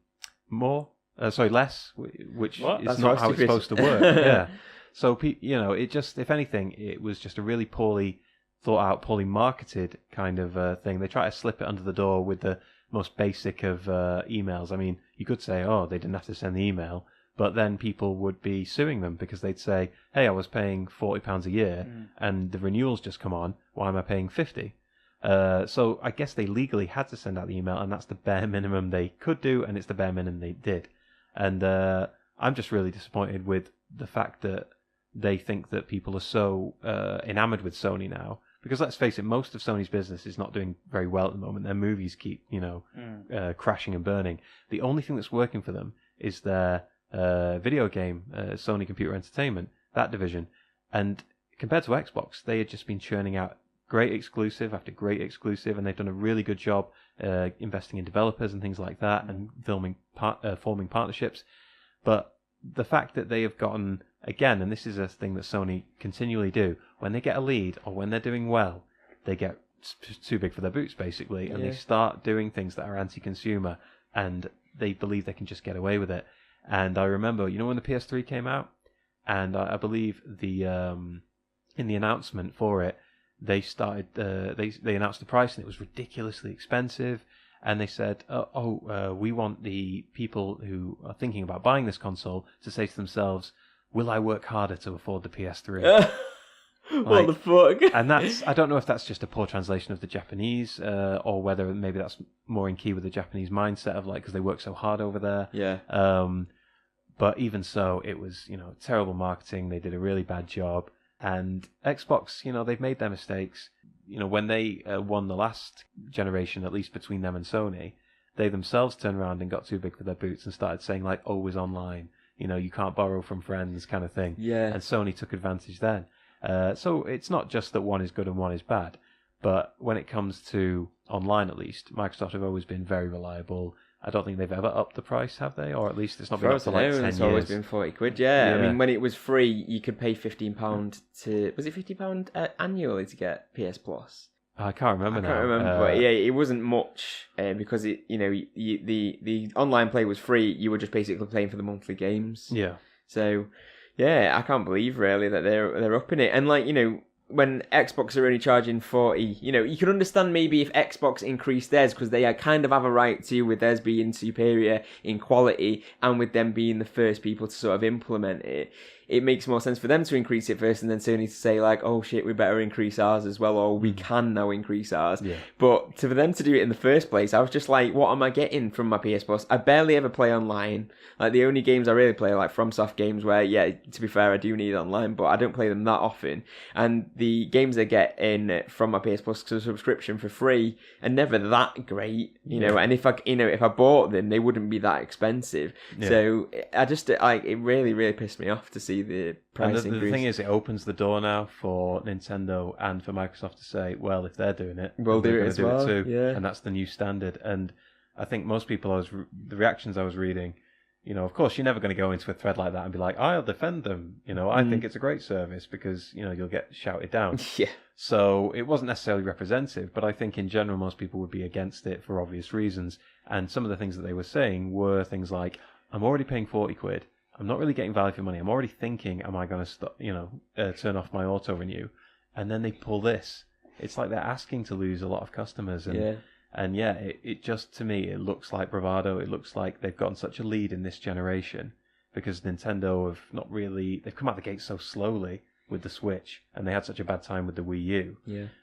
which is not how it's supposed to work. Yeah. So it just, if anything, it was just a really poorly thought out, poorly marketed kind of thing. They try to slip it under the door with the most basic of emails. I mean, you could say, oh, they didn't have to send the email, but then people would be suing them because they'd say, hey, I was paying £40 a year and the renewal's just come on. Why am I paying $50? So I guess they legally had to send out the email, and that's the bare minimum they could do, and it's the bare minimum they did. And I'm just really disappointed with the fact that they think that people are so enamored with Sony now. Because let's face it, most of Sony's business is not doing very well at the moment. Their movies keep, crashing and burning. The only thing that's working for them is their video game, Sony Computer Entertainment, that division. And compared to Xbox, they had just been churning out great exclusive after great exclusive, and they've done a really good job investing in developers and things like that, and forming partnerships. But the fact that they have gotten, again, and this is a thing that Sony continually do, when they get a lead or when they're doing well, they get too big for their boots, basically, and they start doing things that are anti-consumer, and they believe they can just get away with it. And I remember, when the PS3 came out, and I believe the in the announcement for it, they started they announced the price, and it was ridiculously expensive. And they said, we want the people who are thinking about buying this console to say to themselves, will I work harder to afford the PS3? What the fuck? And I don't know if that's just a poor translation of the Japanese, or whether maybe that's more in key with the Japanese mindset of because they work so hard over there. Yeah. But even so, it was, terrible marketing. They did a really bad job. And Xbox, they've made their mistakes. When they won the last generation, at least between them and Sony, they themselves turned around and got too big for their boots and started saying always online. You can't borrow from friends kind of thing. Yeah. And Sony took advantage then. So it's not just that one is good and one is bad. But when it comes to online, at least, Microsoft have always been very reliable. I don't think they've ever upped the price, have they? Or at least it's not been up for 10 years. It's always been £40. Yeah. I mean, when it was free, you could pay £15 to... Was it £50 annually to get PS Plus? I can't remember now. I can't remember, but yeah, it wasn't much because the online play was free. You were just basically playing for the monthly games. Yeah. So, yeah, I can't believe really that they're upping it. And when Xbox are only charging 40, you can understand maybe if Xbox increased theirs because they kind of have a right to, with theirs being superior in quality and with them being the first people to sort of implement it. It makes more sense for them to increase it first and then Sony to say oh shit, we better increase ours as well, or we can now increase ours. Yeah. But for them to do it in the first place, I was just what am I getting from my PS Plus? I barely ever play online. The only games I really play are FromSoft games where, yeah, to be fair, I do need online, but I don't play them that often. And the games I get from my PS Plus subscription for free are never that great, and if I bought them, they wouldn't be that expensive. Yeah. So I just, it really, really pissed me off to see the price increase. The thing is, it opens the door now for Nintendo and for Microsoft to say, well, if they're doing it, we'll do it as well. It too. Yeah. And that's the new standard. And I think most people, the reactions I was reading, of course, you're never going to go into a thread like that and be like, I'll defend them. I think it's a great service because, you'll get shouted down. Yeah. So it wasn't necessarily representative, but I think in general, most people would be against it for obvious reasons. And some of the things that they were saying were things like, I'm already paying £40. I'm not really getting value for money. I'm already thinking, am I going to stop, turn off my auto renew? And then they pull this. It's like they're asking to lose a lot of customers. And it just, to me, it looks like bravado. It looks like they've gotten such a lead in this generation because Nintendo have not really, they've come out the gate so slowly with the Switch and they had such a bad time with the Wii U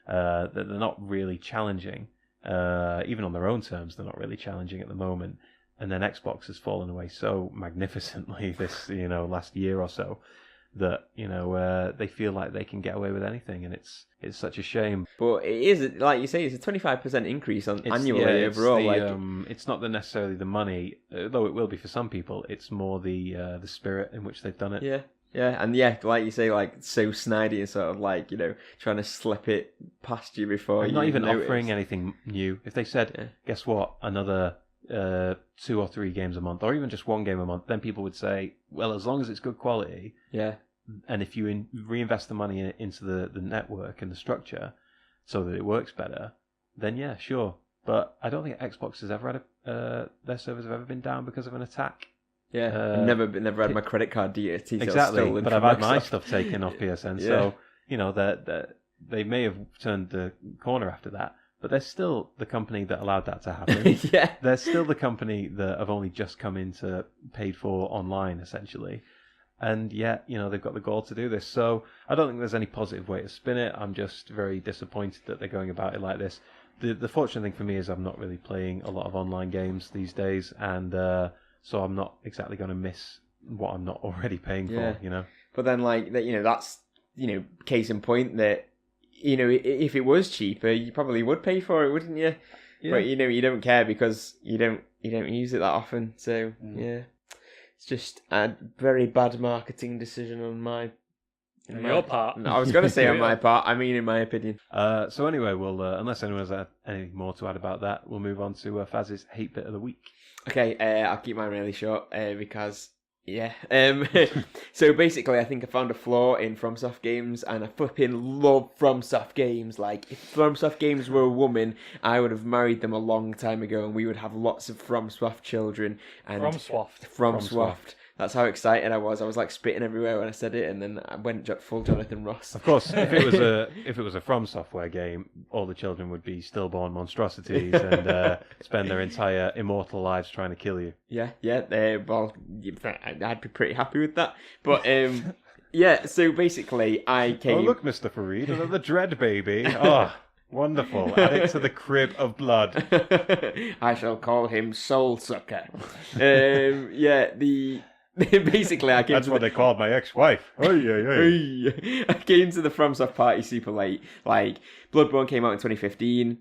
that they're not really challenging. Even on their own terms, they're not really challenging at the moment. And then Xbox has fallen away so magnificently this, last year or so that, they feel like they can get away with anything. And it's such a shame. But it is, like you say, it's a 25% increase annually overall. It's not necessarily the money, though it will be for some people. It's more the spirit in which they've done it. Yeah. Yeah, and like you say, so snidey and sort of trying to slip it past you before you not even notice. Offering anything new. If they said, guess what, another 2 or 3 games a month, or even just 1 game a month, then people would say, well, as long as it's good quality, and if you reinvest the money into the network and the structure so that it works better, then yeah, sure. But I don't think Xbox has ever had their servers have ever been down because of an attack. Yeah, I've never had my credit card details exactly, stolen. But I've had my stuff taken off PSN, so they may have turned the corner after that. But they're still the company that allowed that to happen. Yeah. They're still the company that have only just come into paid for online, essentially. And yet, they've got the gall to do this. So I don't think there's any positive way to spin it. I'm just very disappointed that they're going about it like this. The fortunate thing for me is I'm not really playing a lot of online games these days. And so I'm not exactly going to miss what I'm not already paying for, But then, that's, case in point that, if it was cheaper, you probably would pay for it, wouldn't you? Yeah. But you don't care because you don't use it that often. So yeah, it's just a very bad marketing decision on your part. I was going to say on my part. I mean, in my opinion. So anyway, we'll unless anyone has anything more to add about that, we'll move on to Faz's hate bit of the week. Okay, I'll keep mine really short because Yeah. So basically, I think I found a flaw in FromSoft games, and I flipping love FromSoft games. Like, if FromSoft games were a woman, I would have married them a long time ago, and we would have lots of FromSoft children. And FromSoft. That's how excited I was. I was like spitting everywhere when I said it, and then I went full Jonathan Ross. Of course, if it was a From Software game, all the children would be stillborn monstrosities and spend their entire immortal lives trying to kill you. Yeah. Well, I'd be pretty happy with that. But yeah. So basically, I came. Oh look, Mr. Fareed, another dread baby. Oh, wonderful! Add it to the crib of blood. I shall call him Soul Sucker. Yeah. Basically, I came. That's what they called my ex-wife. I came to the FromSoft party super late. Like, Bloodborne came out in 2015.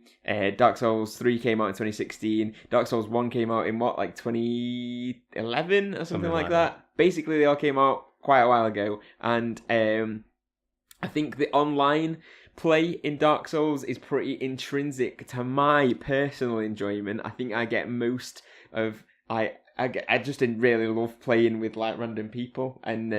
Dark Souls 3 came out in 2016. Dark Souls 1 came out in 2011 or something like that. Basically, they all came out quite a while ago, and I think the online play in Dark Souls is pretty intrinsic to my personal enjoyment. I think I get most of I just didn't really love playing with like random people, and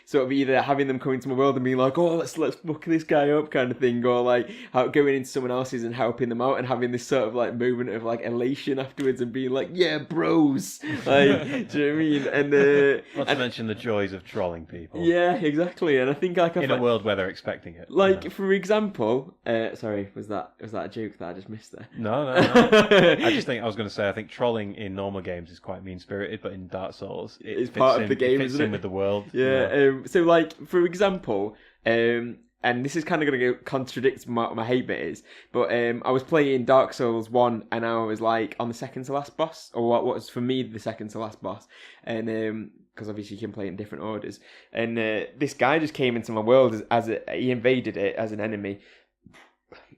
sort of either having them come into my world and being like, oh, let's fuck this guy up kind of thing, or like going into someone else's and helping them out and having this sort of like moment of like elation afterwards and being like, yeah, bros, like, do you know what I mean? And not to mention the joys of trolling people. Yeah, exactly. And I think like in a world where they're expecting it. Like, for example, sorry, was that a joke that I just missed there? No. I think trolling in normal games is quite mean-spirited, but in Dark Souls, it's part of the game, isn't it? With the world. Yeah. So, like, for example, and this is kind of going to contradict my hate bit is, but I was playing Dark Souls 1, and I was like on the second to last boss, or what was for me the second to last boss, and because obviously you can play in different orders, and this guy just came into my world he invaded it as an enemy.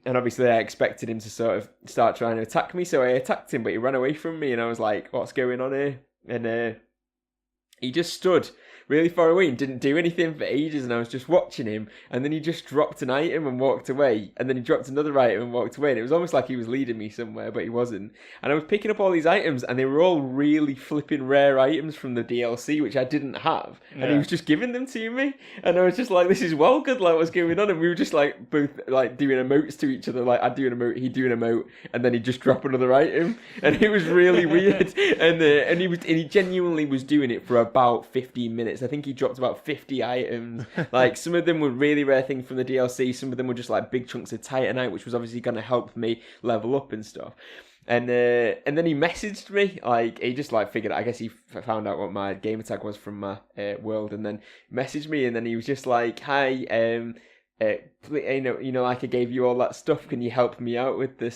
And obviously I expected him to sort of start trying to attack me, so I attacked him, but he ran away from me, and I was like, what's going on here? And he just stood really far away and didn't do anything for ages, and I was just watching him, and then he just dropped an item and walked away, and then he dropped another item and walked away, and it was almost like he was leading me somewhere, but he wasn't. And I was picking up all these items, and they were all really flipping rare items from the DLC, which I didn't have, and he was just giving them to me, and I was just like, this is well good, like, what's going on? And we were just like both like doing emotes to each other, like I'd do an emote, he'd do an emote, and then he'd just drop another item, and it was really weird. And he genuinely was doing it for about 15 minutes. I think he dropped about 50 items. Like, some of them were really rare things from the DLC, some of them were just like big chunks of Titanite, which was obviously going to help me level up and stuff. And then he messaged me, like, he just like figured, I guess he found out what my gamer tag was from my world, and then messaged me, and then he was just like, hi, like, I gave you all that stuff, can you help me out with the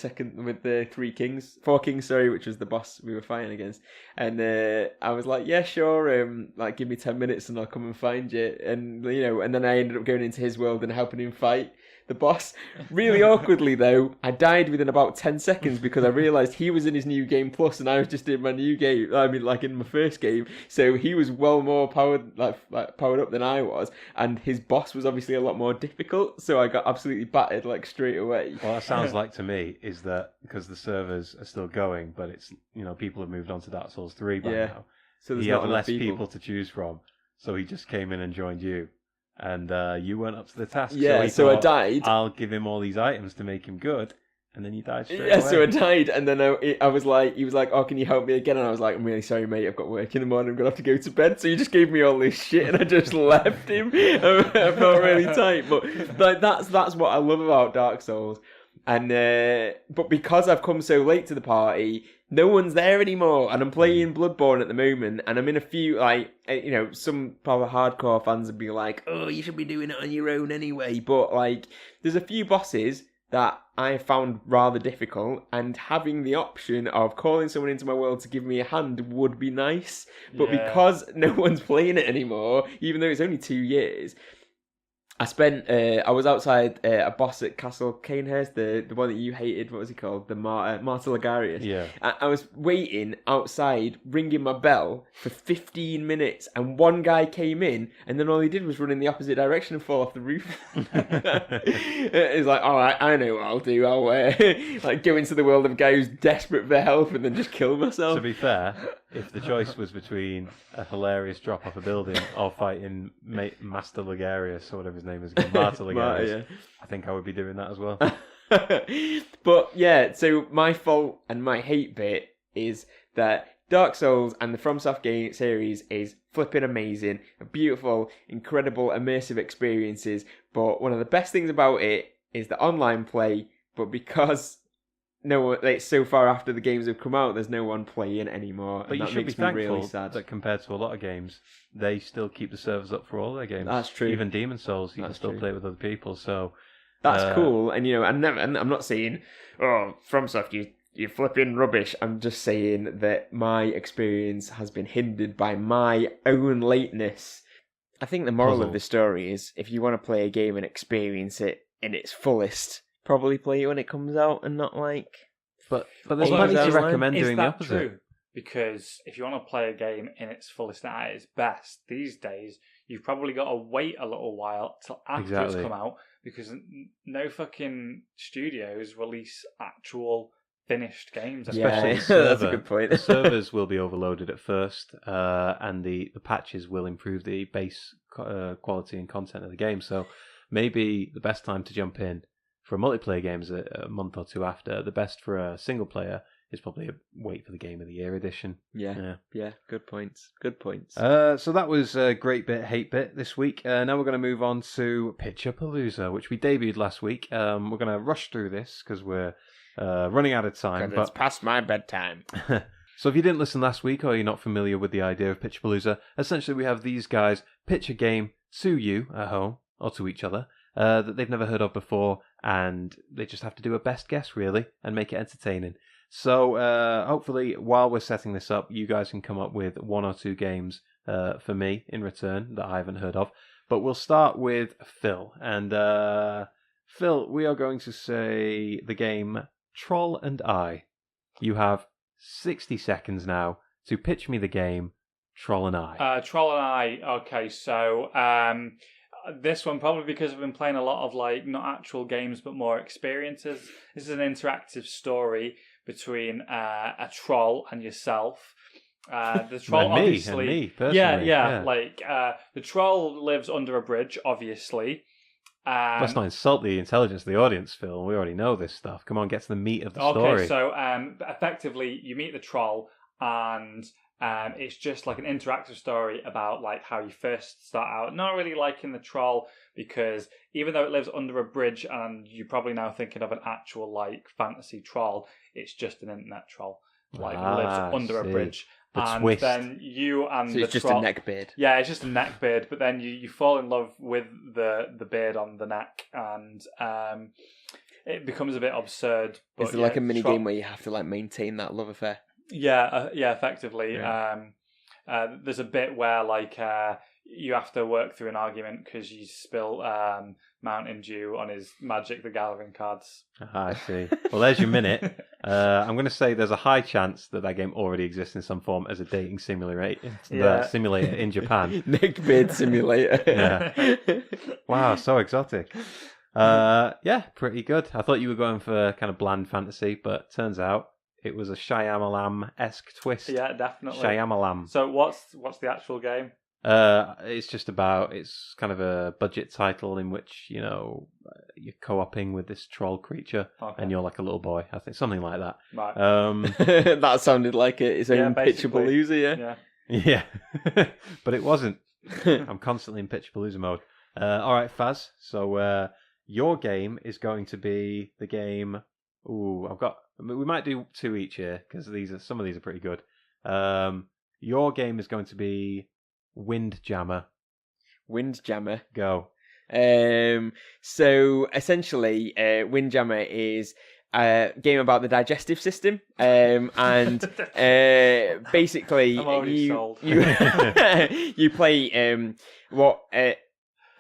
four kings, which was the boss we were fighting against? And I was like, yeah, sure, like, give me 10 minutes and I'll come and find you. And and then I ended up going into his world and helping him fight the boss. Really awkwardly though, I died within about 10 seconds because I realised he was in his new game plus and I was just in my new game, like in my first game, so he was well more powered up than I was, and his boss was obviously a lot more difficult, so I got absolutely battered like straight away. Well, that sounds like to me is that because the servers are still going, but it's people have moved on to Dark Souls 3 by now, so there's he not had less people. people to choose from, so he just came in and joined you. And you weren't up to the task. Yeah, so I died. I'll give him all these items to make him good. And then you died straight away. Yeah, so I died. And then I was like, he was like, oh, can you help me again? And I was like, I'm really sorry, mate. I've got work in the morning. I'm going to have to go to bed. So he just gave me all this shit and I just left him. I felt really tight. But like, that's what I love about Dark Souls. And but because I've come so late to the party, no one's there anymore, and I'm playing Bloodborne at the moment, and I'm in a few, like, some probably hardcore fans would be like, oh, you should be doing it on your own anyway, but, like, there's a few bosses that I have found rather difficult, and having the option of calling someone into my world to give me a hand would be nice, but because no one's playing it anymore, even though it's only 2 years, I was outside a boss at Castle Canehurst, the one that you hated. What was he called? The Martyr Ligarius. Yeah. I was waiting outside, ringing my bell for 15 minutes, and one guy came in, and then all he did was run in the opposite direction and fall off the roof. It's like, all right, I know what I'll do. I'll like go into the world of a guy who's desperate for help and then just kill myself. To be fair, if the choice was between a hilarious drop off a building or fighting Master Ligarius or whatever his name is again, Martyr Ligarius, I think I would be doing that as well. But yeah, so my fault and my hate bit is that Dark Souls and the FromSoft game series is flipping amazing, beautiful, incredible, immersive experiences. But one of the best things about it is the online play. But because like so far after the games have come out, there's no one playing anymore. But and you that should be makes me thankful really sad. that compared to a lot of games, they still keep the servers up for all their games. That's true. Even Demon Souls, you can That's still true. play with other people. So That's cool, and and I'm not saying, oh, FromSoft, you're flipping rubbish. I'm just saying that my experience has been hindered by my own lateness. I think the moral of the story is, if you want to play a game and experience it in its fullest, probably play it when it comes out and not like... But there's Although plenty to is recommend Is doing the that opposite. true? Because if you want to play a game in its fullest and at its best, these days, you've probably got to wait a little while till after it's come out, because no fucking studios release actual finished games. Especially Yeah, the server. that's a good point. The servers will be overloaded at first, and the patches will improve the base quality and content of the game. So maybe the best time to jump in for a multiplayer game is a month or two after. The best for a single player is probably wait for the Game of the Year edition. Yeah, good points. Good points. So that was a great bit, hate bit this week. Now we're going to move on to Pitcher-Palooza, which we debuted last week. We're going to rush through this because we're running out of time. Because it's past my bedtime. So if you didn't listen last week or you're not familiar with the idea of Pitcher-Palooza, essentially we have these guys pitch a game to you at home or to each other that they've never heard of before, and they just have to do a best guess, really, and make it entertaining. So hopefully, while we're setting this up, you guys can come up with one or two games for me in return that I haven't heard of. But we'll start with Phil. And Phil, we are going to say the game Troll and I. You have 60 seconds now to pitch me the game Troll and I. Troll and I. Okay, so this one, probably because I've been playing a lot of not actual games but more experiences. This is an interactive story between a troll and yourself. The troll, and me, obviously, and me personally. Yeah. The troll lives under a bridge, obviously. Let's not insult the intelligence of the audience, Phil. We already know this stuff. Come on, get to the meat of the story. Okay, so effectively, you meet the troll, and it's just like an interactive story about how you first start out. Not really liking the troll, because even though it lives under a bridge, and you're probably now thinking of an actual fantasy troll, it's just an internet troll. Lives under a bridge. The twist. Then you and So it's the just troll... a neckbeard. Yeah, it's just a neckbeard, but then you fall in love with the beard on the neck, and it becomes a bit absurd. But Is there a mini game where you have to maintain that love affair? Yeah, effectively. Yeah. There's a bit where you have to work through an argument because you spill Mountain Dew on his Magic the Gathering cards. I see. Well, there's your minute. I'm going to say there's a high chance that game already exists in some form as a dating simulator in Japan. Neckbeard simulator. Yeah. Wow, so exotic. Yeah, pretty good. I thought you were going for kind of bland fantasy, but turns out it was a Shyamalan-esque twist. Yeah, definitely. Shyamalan. So what's the actual game? It's just it's kind of a budget title in which, you're co-oping with this troll creature, and you're like a little boy. I think something like that. Right. That sounded like its own Pitcher-Palooza, yeah? Yeah. But it wasn't. I'm constantly in Pitcher-Palooza mode. All right, Faz. So your game is going to be the game... Ooh, we might do two each here, because some of these are pretty good. Your game is going to be Windjammer. Windjammer. Go. So essentially, Windjammer is a game about the digestive system, and basically I'm already sold. you play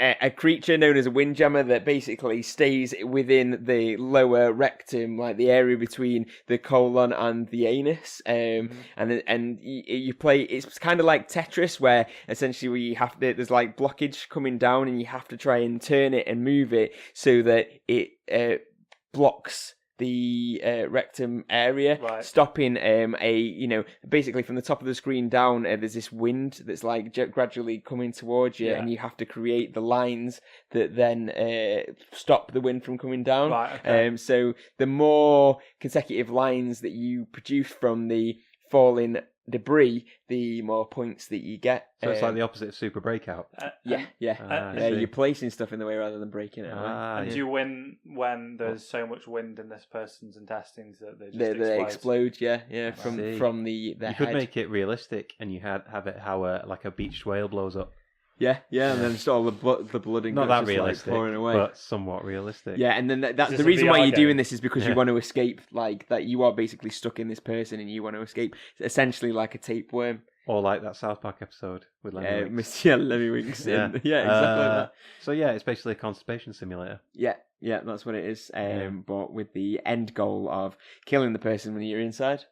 a creature known as a windjammer that basically stays within the lower rectum, like the area between the colon and the anus. And you play. It's kind of like Tetris, where essentially you have to, there's like blockage coming down, and you have to try and turn it and move it so that it blocks the rectum area, Right. stopping basically from the top of the screen down, there's this wind that's like gradually coming towards you, and you have to create the lines that then stop the wind from coming down. Right, okay. So the more consecutive lines that you produce from the falling debris, the more points that you get. So it's like the opposite of Super Breakout. Yeah. I see. You're placing stuff in the way rather than breaking it. And do you win when there's so much wind in this person's intestines that they just They explode, from the You head. could make it realistic, and you have it how like a beached whale blows up. Yeah, and then just all the blood and Not guts that just, realistic, pouring away. but somewhat realistic. Yeah, and then that's Is the this a reason why VR you're doing game? this is because you want to escape, like that you are basically stuck in this person and you want to escape. It's essentially like a tapeworm. Or like that South Park episode with Lemmy Winks. Lemmy Winks. Yeah. Yeah, exactly like that. So yeah, it's basically a constipation simulator. Yeah, that's what it is. But with the end goal of killing the person when you're inside.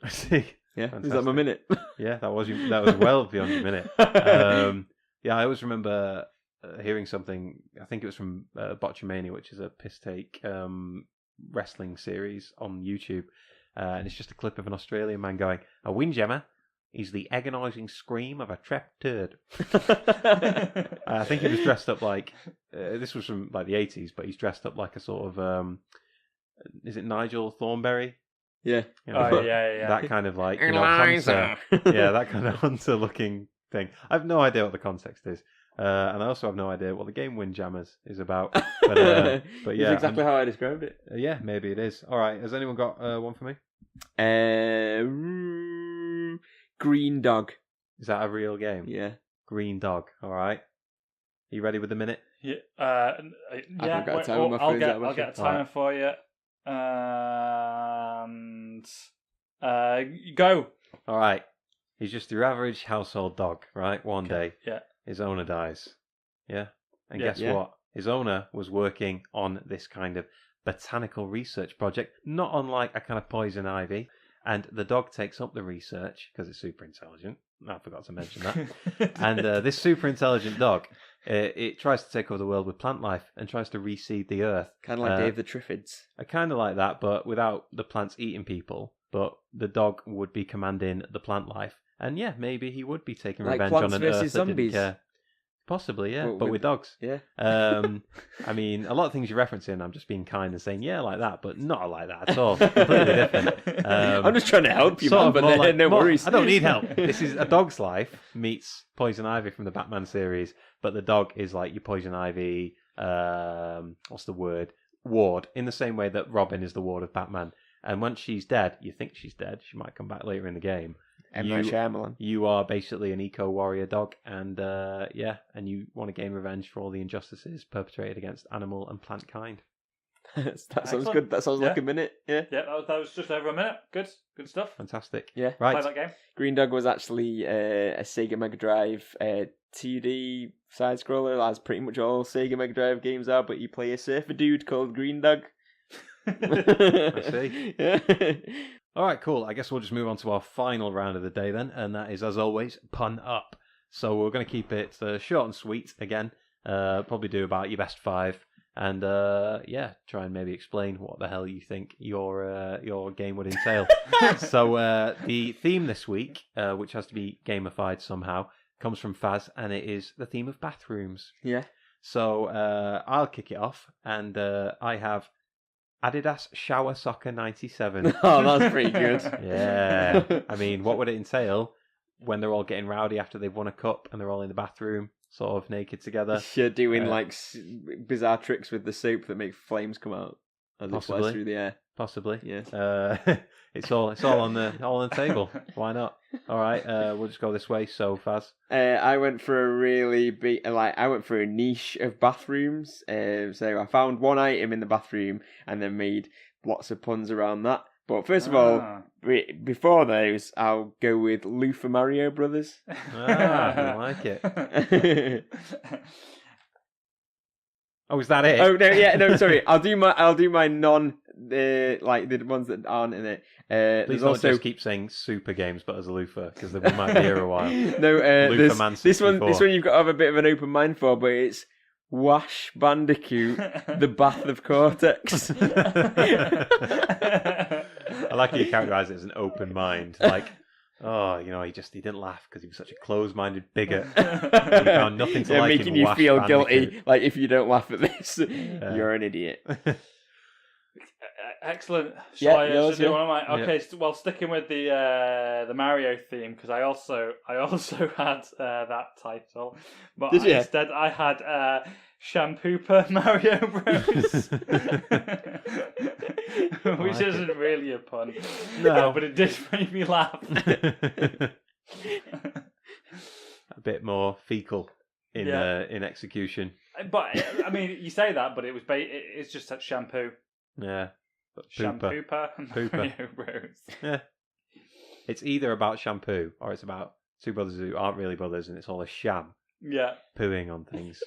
I see. Yeah, Fantastic. is that my minute? Yeah, that was well beyond your minute. Yeah, I always remember hearing something. I think it was from Botchamania, which is a piss take wrestling series on YouTube, and it's just a clip of an Australian man going, "A windjammer is the agonising scream of a trapped turd." I think he was dressed up like this was from like the 80s, but he's dressed up like a sort of is it Nigel Thornberry? Yeah. You know, yeah. that kind of like hunter. Yeah, that kind of hunter looking thing. I have no idea what the context is, and I also have no idea what the game Windjammers is about. But yeah, That's exactly how I described it. Yeah, maybe it is. All right, has anyone got one for me? Green Dog. Is that a real game? Yeah. Green Dog. All right. Are you ready with the minute? Yeah. I've got a timer on my phone, I'll get a timer for you. And go. All right. He's just your average household dog, right? One day, his owner dies. Yeah. And guess what? His owner was working on this kind of botanical research project, not unlike a kind of poison ivy. And the dog takes up the research because it's super intelligent. I forgot to mention that. And this super intelligent dog, it tries to take over the world with plant life and tries to reseed the earth. Kind of like Dave the Triffids. Kind of like that, but without the plants eating people. But the dog would be commanding the plant life. And yeah, maybe he would be taking like revenge Plants on an vs. earth that Zombies. didn't care. Possibly, yeah, Well, but with dogs. Yeah. I mean, a lot of things you're referencing, I'm just being kind and saying, yeah, like that, but not like that at all. Completely different. I'm just trying to help you, man, but no worries. I don't need help. This is A Dog's Life meets Poison Ivy from the Batman series, but the dog is like your Poison Ivy, what's the word? Ward, in the same way that Robin is the ward of Batman. And once she's dead, you think she's dead, she might come back later in the game. You are basically an eco-warrior dog, and and you want to gain revenge for all the injustices perpetrated against animal and plant kind. That sounds good. That sounds like a minute. Yeah. Yeah, that was just over a minute. Good stuff. Fantastic. Yeah. Right. Play that game. Green Dog was actually a Sega Mega Drive 2D side scroller, as pretty much all Sega Mega Drive games are. But you play a surfer dude called Green Dog. I see. Yeah. All right, cool. I guess we'll just move on to our final round of the day then, and that is, as always, Pun Up. So we're going to keep it short and sweet again. Probably do about your best 5, and try and maybe explain what the hell you think your game would entail. So the theme this week, which has to be gamified somehow, comes from Faz, and it is the theme of bathrooms. Yeah. So I'll kick it off, and I have Adidas Shower Soccer 97. Oh, that's pretty good. Yeah. I mean, what would it entail when they're all getting rowdy after they've won a cup and they're all in the bathroom, sort of naked together? You're doing like bizarre tricks with the soap that make flames come out as it flies through the air. Possibly. Yeah. It's all on the table. Why not? All right. We'll just go this way. So Faz. I went for a really big, I went for a niche of bathrooms. So I found one item in the bathroom and then made lots of puns around that. But first of all, before those, I'll go with Lufa Mario Brothers. I like it. Oh, is that it? Oh no, sorry. I'll do my non like the ones that aren't in it. Please There's don't also just keep saying super games, but as a loofah, because we might be here a while. no. Loofah Man This 64. one you've got to have a bit of an open mind for, but it's Wash Bandicoot, the Bath of Cortex. I like how you characterise it as an open mind. Like, oh, he didn't laugh because he was such a closed-minded bigot. He found nothing to like making in you Wash feel Bandicoot. guilty. Like if you don't laugh at this, you're an idiot. Excellent. Yeah, I yours, do yeah. one of mine? Okay, well, sticking with the Mario theme, because I also had that title, but Did you? instead I had Shampooper Mario Bros, which like isn't really a pun. No. But it did make me laugh. A bit more fecal in execution. But I mean, you say that, but it was it's just that shampoo. Yeah. But pooper. Shampooper Mario Bros. Yeah. It's either about shampoo or it's about two brothers who aren't really brothers and it's all a sham. Yeah. Pooing on things.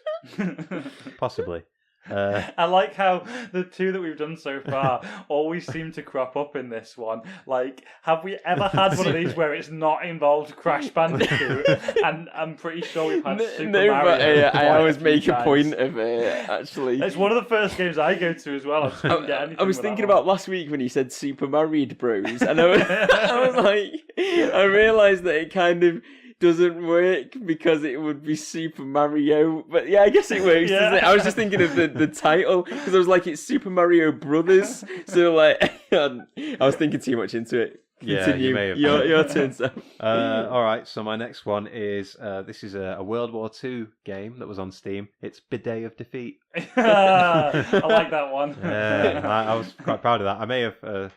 Possibly. I like how the two that we've done so far always seem to crop up in this one. Like, have we ever had one of these where it's not involved Crash Bandicoot? And I'm pretty sure we've had Super Mario. But I always make a times. point of actually. It's one of the first games I go to as well. I, just couldn't get anything I was with thinking that one. about last week when you said Super Mario Bros. And I was like, I realised that it kind of doesn't work because it would be Super Mario, but yeah, I guess it works. Yeah. Doesn't it? I was just thinking of the title because I was like, it's Super Mario Brothers. So like, I was thinking too much into it. Yeah, Continue. you may have. Your turn, Sam. All right, so my next one is this is a World War II game that was on Steam. It's Bidet of Defeat. I like that one. I was quite proud of that. I may have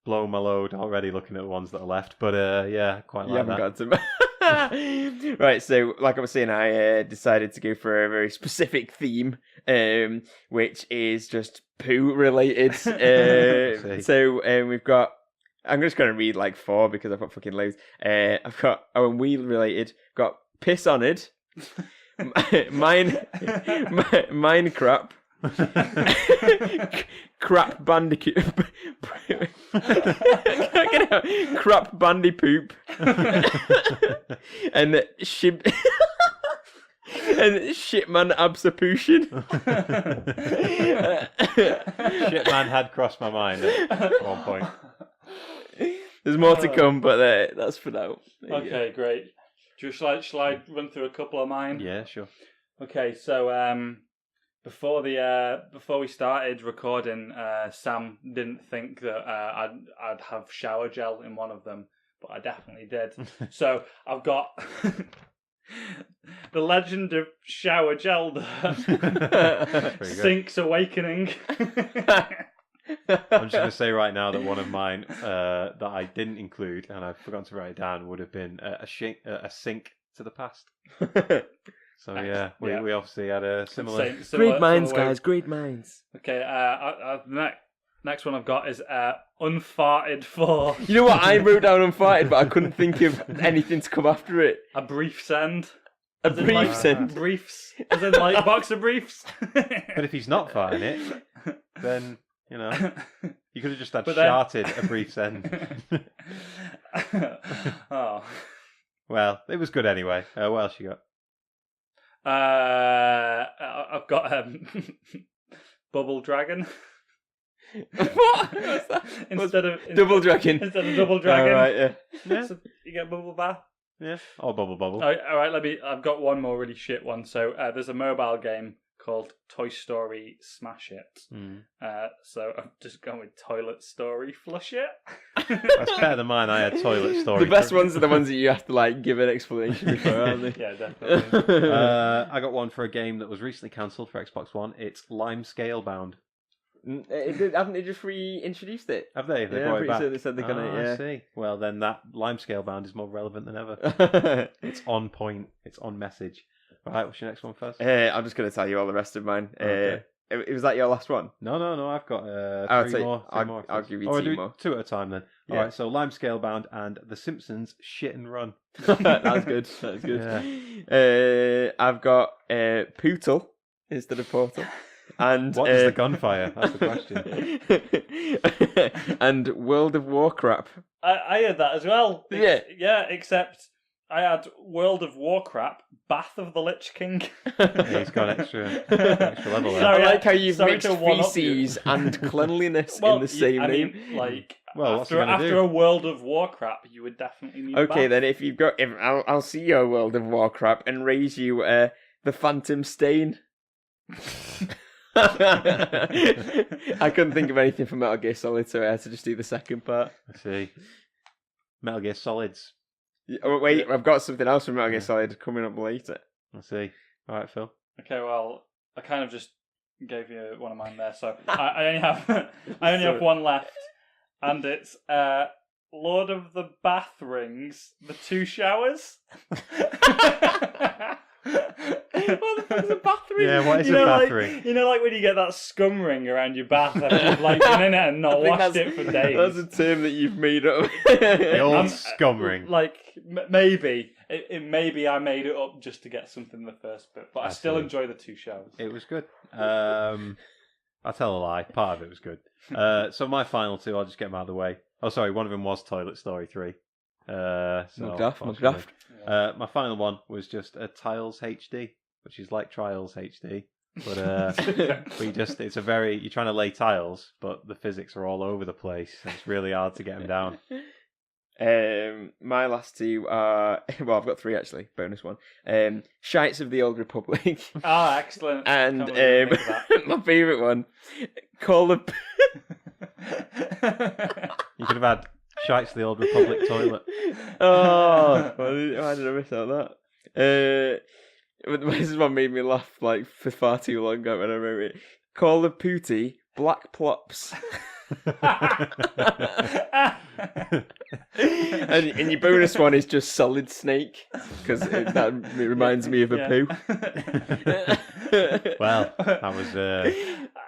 blown my load already looking at the ones that are left, but yeah, quite You like haven't that. got to. Right, so like I was saying, I decided to go for a very specific theme, which is just poo related. So we've got. I'm just going to read like 4 because I've got fucking loads. I've got wheel related. Got piss on it. Mine crap. Crap bandicoot. Crap bandy poop. And and shitman absorption. Shitman had crossed my mind at one point. There's more to come, but that's for now. Okay, great. Shall I run through a couple of mine? Yeah, sure. Okay, so before we started recording, Sam didn't think that I'd have shower gel in one of them, but I definitely did. So I've got the Legend of Shower Gelder, Sink's Awakening. I'm just going to say right now that one of mine that I didn't include, and I've forgotten to write it down, would have been a sink to the past. So yeah, we obviously had a similar... Great minds, guys, great minds. Okay, next one I've got is Unfarted 4. You know what, I wrote down unfarted, but I couldn't think of anything to come after it. A brief send. A brief send. Briefs. As in like box of briefs. But if he's not firing it, then... You could have just had But sharted a brief send. Oh. Well, it was good anyway. What else you got? I've got Bubble Dragon. What? What's that? Double Dragon. Instead of Double Dragon. Right, yeah. Yeah. So you get Bubble Bath. Yeah. Or Bubble. All right, I've got one more really shit one. So there's a mobile game called Toy Story Smash It. So I'm just going with Toilet Story Flush It. That's better than mine. I had Toilet Story. The best ones are the ones that you have to like give an explanation before, aren't they? Yeah, definitely. I got one for a game that was recently cancelled for Xbox One. It's Lime Scalebound. Haven't they just reintroduced it? Have they? They Yeah, I'm brought it pretty back. sure they said they're gonna. I Yeah. see. Well, then that Lime Scalebound is more relevant than ever. It's on point. It's on message. Right, what's your next one first? I'm just going to tell you all the rest of mine. Okay. Was that your last one? No. I've got three more. I'll give you Or 2 more. 2 at a time then. Yeah. All right, so Lime Scalebound and The Simpsons Shit and Run. That's good. That's good. I've got Pootle instead of Portal. And What is the gunfire? That's the question. and World of Warcraft. I had that as well. Yeah. Yeah, except I had World of Warcraft, Bath of the Lich King. Yeah, he's got extra level there. Sorry, I like how you've sorry mixed to one-up you. feces and cleanliness in the same name. mean, like, Well, what's he gonna after do? a World of Warcraft, you would definitely need Okay, Bath. then if you've got, I'll see your World of Warcraft and raise you the Phantom Stain. I couldn't think of anything for Metal Gear Solid, so I had to just do the second part. Let's see. Metal Gear Solids. Oh, wait, I've got something else from Metal Gear Solid coming up later. Let's see. All right, Phil. Okay, well, I kind of just gave you one of mine there, so I only have one left, and it's Lord of the Bath Rings, the Two Showers. What the fuck's a bath ring? Yeah, what is You a know, bath like, ring? you know, like when you get that scum ring around your bath after you've like been in it and not washed it for days. That's a term that you've made up. The old scum ring. Like maybe maybe I made it up just to get something in the first bit, but I still see. enjoy the Two Showers. It was good. I'll tell a lie. Part of it was good. So my final two, I'll just get them out of the way. Oh, sorry, one of them was Toilet Story 3. Mugged off. My final one was just a Tiles HD, which is like Trials HD. But it's you're trying to lay tiles, but the physics are all over the place. And it's really hard to get them down. My last two are, well, I've got three actually, bonus one. Shites of the Old Republic. Ah, excellent. And Can't believe I didn't think my favourite one, Call of... You could have had Shites of the Old Republic toilet. Oh, why did I miss out that? This one made me laugh like for far too long ago when I wrote it. Call of Pooty, Black Plops. and your bonus one is just Solid Snake because it reminds me of a poo. Well, that was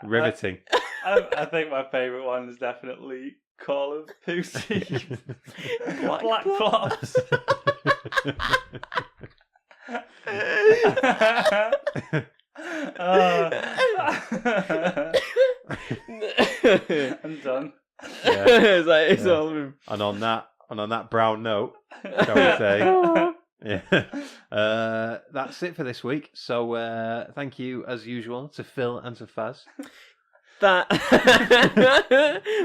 riveting. I think my favourite one is definitely Call of Pooty. Black Plops. I'm done. Yeah. It's all of him. And on that brown note, shall we say? Yeah. That's it for this week. So thank you as usual to Phil and to Faz.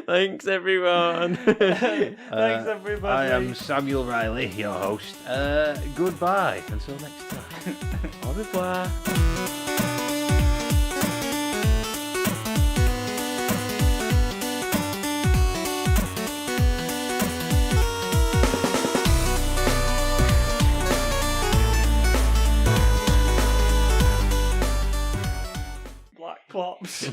Thanks everyone. Thanks everybody. I am Samuel Riley, your host. Goodbye until next time. Au revoir. Black Plops.